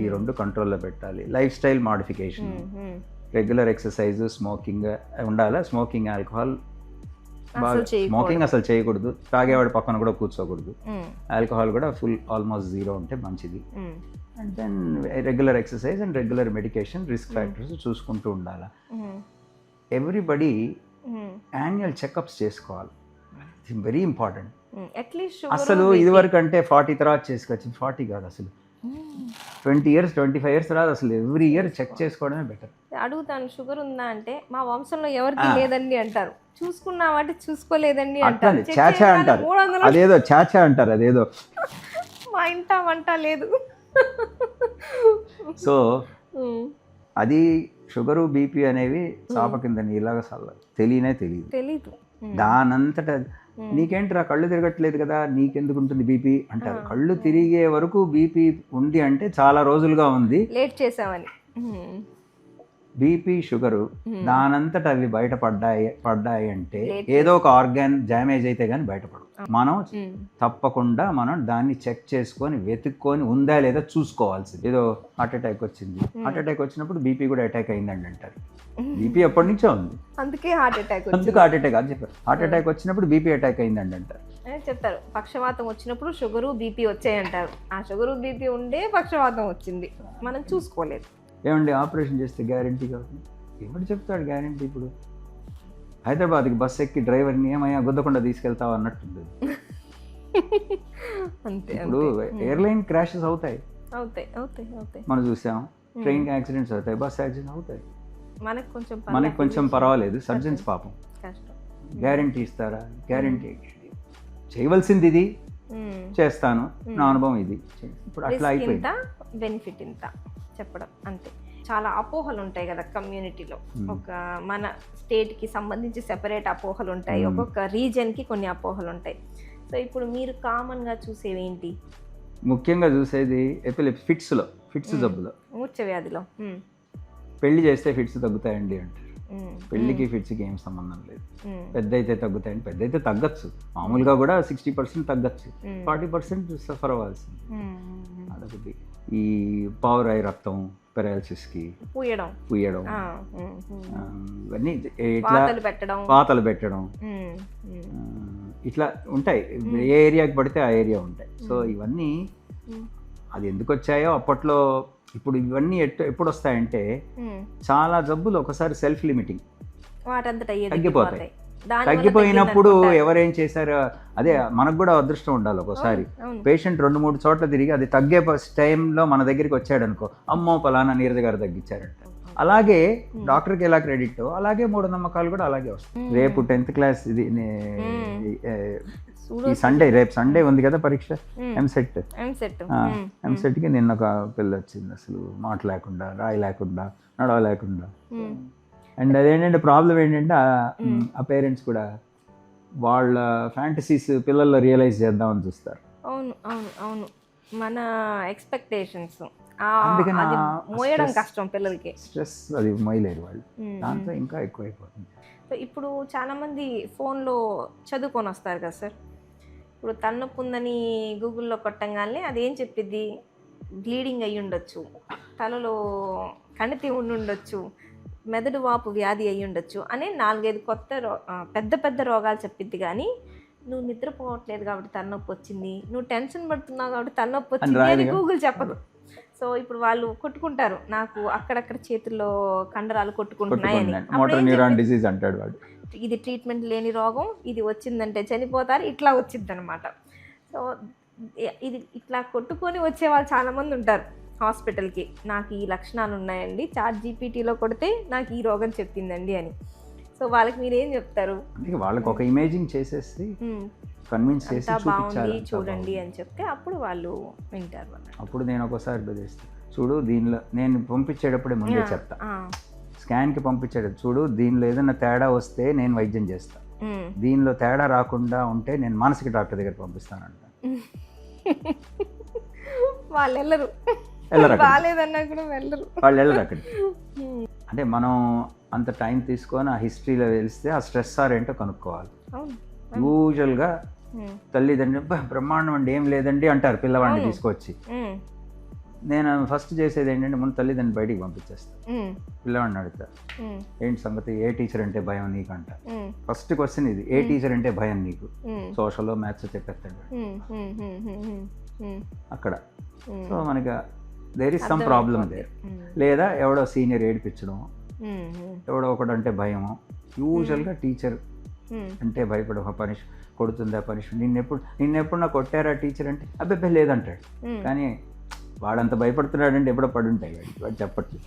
ఈ రెండు కంట్రోల్లో పెట్టాలి. లైఫ్ స్టైల్ మాడిఫికేషన్, మ్మ్. రెగ్యులర్ ఎక్సర్సైజ్, స్మోకింగ్ ఉండాలి. స్మోకింగ్, ఆల్కహాల్ అసలు చేయకూడదు. స్మోకింగ్ అసలు చేయకూడదు, తాగేవాడి పక్కన కూడా కూర్చోకూడదు. మ్మ్. ఆల్కహాల్ కూడా ఫుల్ ఆల్మోస్ట్ జీరో ఉంటే మంచిది. మ్మ్. And then regular exercise and regular medication, risk factors చూసుకుంటూ ఉండాలి. మ్మ్. ఎవ్రీబడి మ్మ్. యాన్యువల్ చెకప్స్ చేసుకోవాలి, ఇట్స్ వెరీ ఇంపార్టెంట్. అట్లీస్ట్ అసలు ఇదివరకు అంటే 40 తర్వాత చేసుకోవచ్చు, 40 కాదు అసలు 20 years 25 years తర్వాత అసలు ఎవ్రీ ఇయర్ చెక్ చేసుకోవడమే బెటర్. అడుగుతాను, షుగర్ ఉందా అంటే మా వంశంలో ఎవరికి లేదండి అంటారు. చూసుకున్నామంటే చూసుకోలేదండి అంటారు. అట్లా చాచా అంటారు, 300 అదేదో చాచా అంటారు, అదేదో. మా ఇంట వంట లేదు. సో మ్మ్. అది షుగరు బీపీ అనేవి చాప కింద నీలాగా తెలియదు. తెలీదు. దానంతట నీకేంటిరా కళ్ళు తిరగట్లేదు కదా నీకెందుకు ఉంటుంది బీపీ అంటారు. కళ్ళు తిరిగే వరకు బీపీ ఉంది అంటే చాలా రోజులుగా ఉంది, లేట్ చేసామని. బీపీ షుగరు దానంతట అవి పడ్డాయి అంటే ఏదో ఒక ఆర్గాన్ డ్యామేజ్ అయితే కానీ బయటపడదు. మనం తప్పకుండా మనం దాన్ని చెక్ చేసుకొని వెతుక్కొని ఉందా లేదా చూసుకోవాల్సింది. ఏదో హార్ట్ అటాక్ వచ్చింది, హార్ట్ అటాక్ వచ్చినప్పుడు బీపీ కూడా అటాక్ అయిందండి అంటారు. బీపీ ఎప్పటి నుంచో ఉంది, అందుకే హార్ట్ అటాక్ అందుకు హార్ట్ అటాక్ అని చెప్పారు. హార్ట్ అటాక్ వచ్చినప్పుడు బీపీ అటాక్ అయిందండి అంటారు. చెప్తారు. పక్షవాతం వచ్చినప్పుడు షుగరు బీపీ వచ్చాయి అంటారు. ఆ షుగరు బీపీ ఉండే పక్షవాతం వచ్చింది, మనం చూసుకోలేదు. ఏమండి ఆపరేషన్ చేస్తే గ్యారంటీ కాదు, ఎవరు చెప్తాడు గ్యారంటీ? ఇప్పుడు హైదరాబాద్కి బస్సు ఎక్కి డ్రైవర్ని ఏమయ్యా గుద్దకుండా తీసుకెళ్తావు అన్నట్టుంది. అంతే. ఇప్పుడు ఎయిర్లైన్ క్రాషెస్ అవుతాయి, మనం చూసాం. ట్రైన్ యాక్సిడెంట్స్ అవుతాయి, బస్ యాక్సిడెంట్స్ అవుతాయి. మనకు కొంచెం పర్వాలేదు, సర్జన్స్ పాపం కష్టం. గ్యారంటీ ఇస్తారా? గ్యారంటీ చేయవలసింది ఇది చేస్తాను, నా అనుభవం ఇది. ఇప్పుడు అట్లా అయిపోయింది. బెనిఫిట్ ఇంత చెప్పడం అంతే. చాలా అపోహలు ఉంటాయి కదా కమ్యూనిటీలో. ఒక మన స్టేట్కి సంబంధించి సెపరేట్ అపోహలు ఉంటాయి, ఒక్కొక్క రీజన్కి కొన్ని అపోహలు ఉంటాయి. సో ఇప్పుడు మీరు కామన్గా చూసేవి ఏంటి? ముఖ్యంగా చూసేది ఎపిలెప్సీ, ఫిట్స్ జబ్బులో, మూర్ఛ వ్యాధిలో. పెళ్లి చేస్తే ఫిట్స్ తగ్గుతాయండి అంటారు. పెళ్లికి ఫిట్స్కి ఏం సంబంధం లేదు. పెద్ద అయితే తగ్గుతాయండి, పెద్ద అయితే తగ్గచ్చు, మామూలుగా కూడా 60% తగ్గచ్చు, 40% సఫర్ అవ్వాల్సింది. అదొకటి. ఈ పావురాయి రక్తం, పెరాలసిస్కి పూయడం, ఇవన్నీ ఇట్లా పాతలు పెట్టడం, ఇట్లా ఉంటాయి. ఏ ఏరియాకి పడితే ఆ ఏరియా ఉంటాయి. సో ఇవన్నీ అది ఎందుకు వచ్చాయో అప్పట్లో. ఇప్పుడు ఇవన్నీ ఎప్పుడు వస్తాయంటే చాలా జబ్బులు ఒకసారి సెల్ఫ్ లిమిటింగ్ తగ్గిపోతాయి. తగ్గిపోయినప్పుడు ఎవరేం చేశారో అదే మనకు కూడా అదృష్టం ఉండాలి. ఒకసారి పేషెంట్ 2-3 చోట్ల తిరిగి అది తగ్గే టైంలో మన దగ్గరికి వచ్చాడు అనుకో, అమ్మో పలానా నీరజ గారు తగ్గించారంట. అలాగే డాక్టర్కి ఎలా క్రెడిట్ అలాగే మూఢనమ్మకాలు కూడా అలాగే వస్తాయి. రేపు 10th క్లాస్ ఇది ఈ సండే, రేపు సండే ఉంది కదా పరీక్ష, ఎంసెట్కి నిన్న ఒక పిల్ల వచ్చింది, అసలు మాట లేకుండా, రాయి లేకుండా, నడవ లేకుండా. అండ్ అదేంటంటే ప్రాబ్లం ఏంటంటే ఆ పేరెంట్స్ కూడా వాళ్ళ ఫ్యాంటసీస్ పిల్లల్లో రియలైజ్ చేద్దామని చూస్తారు. అవును అవును అవును, మన ఎక్స్పెక్టేషన్స్ మోయడం కష్టం పిల్లలకి. స్ట్రెస్ అది మోయలేరు వాళ్ళు, దాంతో ఇంకా ఎక్కువైపోతుంది. సో ఇప్పుడు చాలామంది ఫోన్లో చదువుకొని వస్తారు కదా సార్. ఇప్పుడు తలనొప్పి ఉందని గూగుల్లో కొట్టంగానే అదేం చెప్పిద్ది, బ్లీడింగ్ అయ్యి ఉండొచ్చు, తలలో కణితి ఉండి ఉండొచ్చు, మెదడు వాపు వ్యాధి అయి ఉండొచ్చు అనే 4-5 కొత్త పెద్ద పెద్ద రోగాలు చెప్పిద్ది. కానీ నువ్వు నిద్రపోవట్లేదు కాబట్టి తలనొప్పి వచ్చింది, నువ్వు టెన్షన్ పడుతున్నావు కాబట్టి తలనొప్పి వచ్చింది అని గూగుల్ చెప్పదు. సో ఇప్పుడు వాళ్ళు కొట్టుకుంటారు, నాకు అక్కడక్కడ చేతుల్లో కండరాలు కొట్టుకుంటున్నాయని. మోటార్ న్యూరాన్ డిసీజ్ అంటాడు వాడు. ఇది ట్రీట్మెంట్ లేని రోగం, ఇది వచ్చిందంటే చనిపోతారు, ఇట్లా వచ్చింది అనమాట. సో ఇది ఇట్లా కొట్టుకొని వచ్చే వాళ్ళు చాలామంది ఉంటారు హాస్పిటల్కి. నాకు ఈ లక్షణాలు ఉన్నాయండి, ChatGPTలో కొడితే నాకు ఈ రోగం చెప్పిందండి అని. సో వాళ్ళకి మీరు ఏం చెప్తారు? వాళ్ళకి ఒక ఇమేజింగ్ చేసేసి కన్విన్స్ చేసి బాగుంది చూడండి అని చెప్తే అప్పుడు వాళ్ళు వింటారు. అప్పుడు నేను ఒకసారి బెదిరిస్తాను, చూడు దీనిలో నేను పంపించేటప్పుడే ముందే చెప్తా, స్కాన్కి పంపించేటప్పుడు చూడు దీనిలో ఏదైనా తేడా వస్తే నేను వైద్యం చేస్తాను, దీనిలో తేడా రాకుండా ఉంటే నేను మానసిక డాక్టర్ దగ్గర పంపిస్తానంట. వాళ్ళు వెళ్ళరు, బాగాలేదన్నా కూడా వెళ్ళరు, వాళ్ళు వెళ్ళరు అక్కడికి. అంటే మనం అంత టైం తీసుకొని ఆ హిస్టరీలో తెలిస్తే ఆ స్ట్రెస్ ఏంటో కనుక్కోవాలి. యూజువల్గా తల్లిదండ్రులు బ్రహ్మాండం అండి ఏం లేదండి అంటారు పిల్లవాడిని తీసుకొచ్చి. నేను ఫస్ట్ చేసేది ఏంటంటే ముందు తల్లిదండ్రులు బయటికి పంపించేస్తాను, పిల్లవాడిని అడుగుతా ఏంటి సంగతి, ఏ టీచర్ అంటే భయం నీకు అంట. ఫస్ట్ క్వశ్చన్ ఇది, ఏ టీచర్ అంటే భయం నీకు? సోషల్ మ్యాథ్స్ చెప్పేస్తాడు అక్కడ. సో మనకి there is some problem there. లేదా ఎవడో సీనియర్ ఏడిపించడం, ఎవడో ఒకడు అంటే భయము. యూజువల్గా టీచర్ అంటే భయపడ కొడుతుందా పనిష్మెంట్, నిన్నెప్పుడు నాకు కొట్టారా టీచర్ అంటే అబ్బాయి లేదంటాడు. కానీ వాడంత భయపడుతున్నాడంటే ఎప్పుడో పడుంటాయి వాడు చెప్పట్లేదు.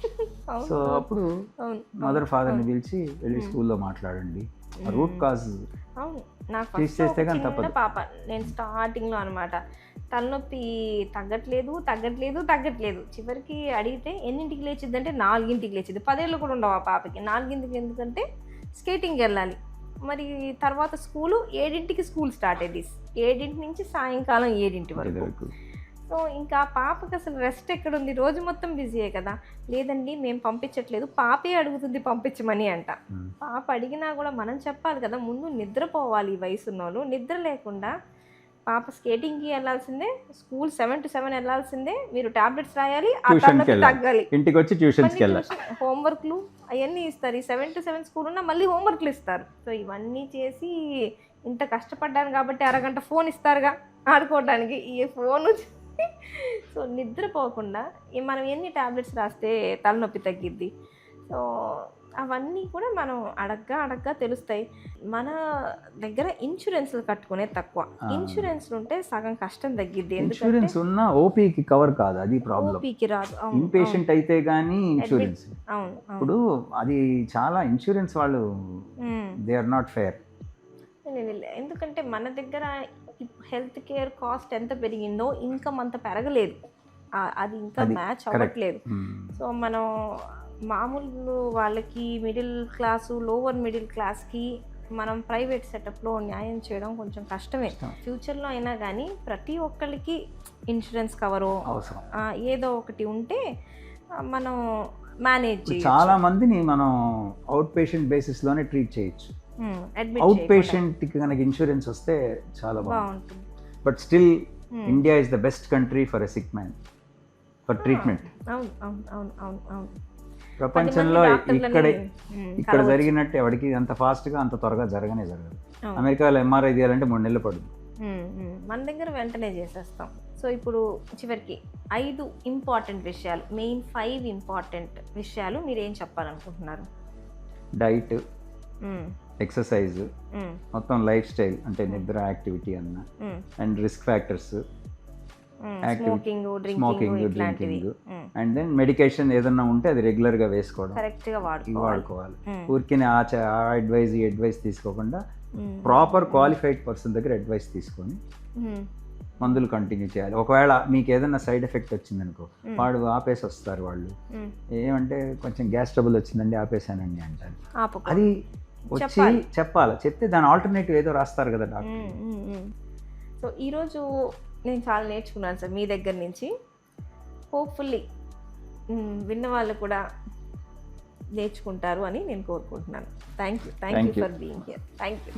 సో అప్పుడు మదర్ ఫాదర్ని పిలిచి వెళ్ళి స్కూల్లో మాట్లాడండి, రూట్ కాజ్ తీసేస్తే కానీ తప్పదు. పాప నేను స్టార్టింగ్లో అనమాట తలనొప్పి తగ్గట్లేదు. చివరికి అడిగితే ఎన్నింటికి లేచిద్ది అంటే 4ంటికి లేచిద్ది. 10 ఏళ్ళు కూడా ఉండవు ఆ పాపకి. 4ంటికి ఎందుకంటే స్కేటింగ్కి వెళ్ళాలి. మరి తర్వాత స్కూలు 7ంటికి స్కూల్ స్టార్ట్ అయ్యేది, 7ంటి నుంచి సాయంకాలం 7ంటి వరకు. సో ఇంకా పాపకి అసలు రెస్ట్ ఎక్కడుంది, రోజు మొత్తం బిజీయే కదా. లేదండి మేము పంపించట్లేదు, పాపే అడుగుతుంది పంపించమని అంట. పాప అడిగినా కూడా మనం చెప్పాలి కదా, ముందు నిద్రపోవాలి. ఈ వయసున్న వాళ్ళు నిద్ర లేకుండా పాప స్కేటింగ్కి వెళ్ళాల్సిందే, స్కూల్ 7 to 7 వెళ్ళాల్సిందే, మీరు టాబ్లెట్స్ రాయాలి, తగ్గాలి, ఇంటికి వచ్చి ట్యూషన్స్కి వెళ్ళాలి, హోంవర్క్లు అవన్నీ ఇస్తారు. ఈ 7 to 7 స్కూల్ ఉన్నా మళ్ళీ హోంవర్క్లు ఇస్తారు. సో ఇవన్నీ చేసి ఇంత కష్టపడ్డాను కాబట్టి అరగంట ఫోన్ ఇస్తారుగా ఆడుకోవడానికి, ఈ ఫోను. సో నిద్రపోకుండా మనం ఎన్ని టాబ్లెట్స్ రాస్తే తలనొప్పి తగ్గిద్ది. సో అవన్నీ కూడా మనం అడగ్గా తెలుస్తాయి. మన దగ్గర ఇన్సూరెన్స్లు కట్టుకునే తక్కువ. ఇన్సూరెన్స్లు ఉంటే సగం కష్టం తగ్గిద్ది. ఇన్సూరెన్స్ ఉన్నా ఓపీకి కవర్ కాదు, అది ప్రాబ్లం. ఓపీకి రాదు, ఇన్పేషెంట్ అయితే కానీ ఇన్సూరెన్స్. ఇప్పుడు అది చాలా ఇన్సూరెన్స్ వాళ్ళు దే ఆర్ నాట్ ఫేర్. ఎందుకంటే మన దగ్గర హెల్త్ కేర్ కాస్ట్ ఎంత పెరిగిందో ఇన్కమ్ అంత పెరగలేదు, అది ఇంకా మ్యాచ్ అవ్వట్లేదు. సో మనం మామూలు వాళ్ళకి మిడిల్ క్లాసు, లోవర్ మిడిల్ క్లాస్కి మనం ప్రైవేట్ సెటప్లో న్యాయం చేయడం కొంచెం కష్టమే. ఫ్యూచర్లో అయినా కానీ ప్రతి ఒక్కరికి ఇన్సూరెన్స్ కవరు ఏదో ఒకటి ఉంటే మనం మేనేజ్ చేయొచ్చు. చాలా మందిని మనం అవుట్ పేషెంట్ బేసిస్లోనే ట్రీట్ చేయొచ్చు. అవుట్ పేషెంట్కి కనుక ఇన్సూరెన్స్ వస్తే చాలా బాగుంటుంది. But still India is the best country for a sick man for treatment. అవును. ప్రపంచంలో ఇక్కడ జరిగినట్టు ఎవరికి అంత ఫాస్ట్గా అంత త్వరగా జరగదు. అమెరికాలో MRI తీయాలంటే 3 నెలలు పడుతుంది, మన దగ్గర వెంటనే చేసేస్తాం. సో ఇప్పుడు చివరికి 5 ఇంపార్టెంట్ విషయాలు, మెయిన్ 5 ఇంపార్టెంట్ విషయాలు మీరు ఏం చెప్పాలనుకుంటున్నారు? డైట్, ఎక్సర్సైజ్, మొత్తం లైఫ్ స్టైల్ అంటే నిద్ర, యాక్టివిటీ అన్న, and risk factors, smoking, drinking, and then medication ఏదన్నా ఉంటే అది రెగ్యులర్గా వేసుకోవడం, కరెక్ట్గా వాడుకోవాలి. ఊరికే ఆ అడ్వైజ్ ఈ అడ్వైస్ తీసుకోకుండా ప్రాపర్ క్వాలిఫైడ్ పర్సన్ దగ్గర అడ్వైస్ తీసుకొని మందులు కంటిన్యూ చేయాలి. ఒకవేళ మీకు ఏదైనా సైడ్ ఎఫెక్ట్ వచ్చిందనుకో, వాడు ఆపేసి వస్తారు. వాళ్ళు ఏమంటే కొంచెం గ్యాస్ ట్రబుల్ వచ్చిందండి ఆపేసానండి అంటారు. అది వచ్చి చెప్పాలి, చెప్తే దాని ఆల్టర్నేటివ్ ఏదో రాస్తారు కదా డాక్టర్. సో ఈరోజు నేను చాలా నేర్చుకున్నాను సార్ మీ దగ్గర నుంచి. హోప్ఫుల్లీ విన్న వాళ్ళు కూడా నేర్చుకుంటారు అని నేను కోరుకుంటున్నాను. Thank you for being here. Thank you.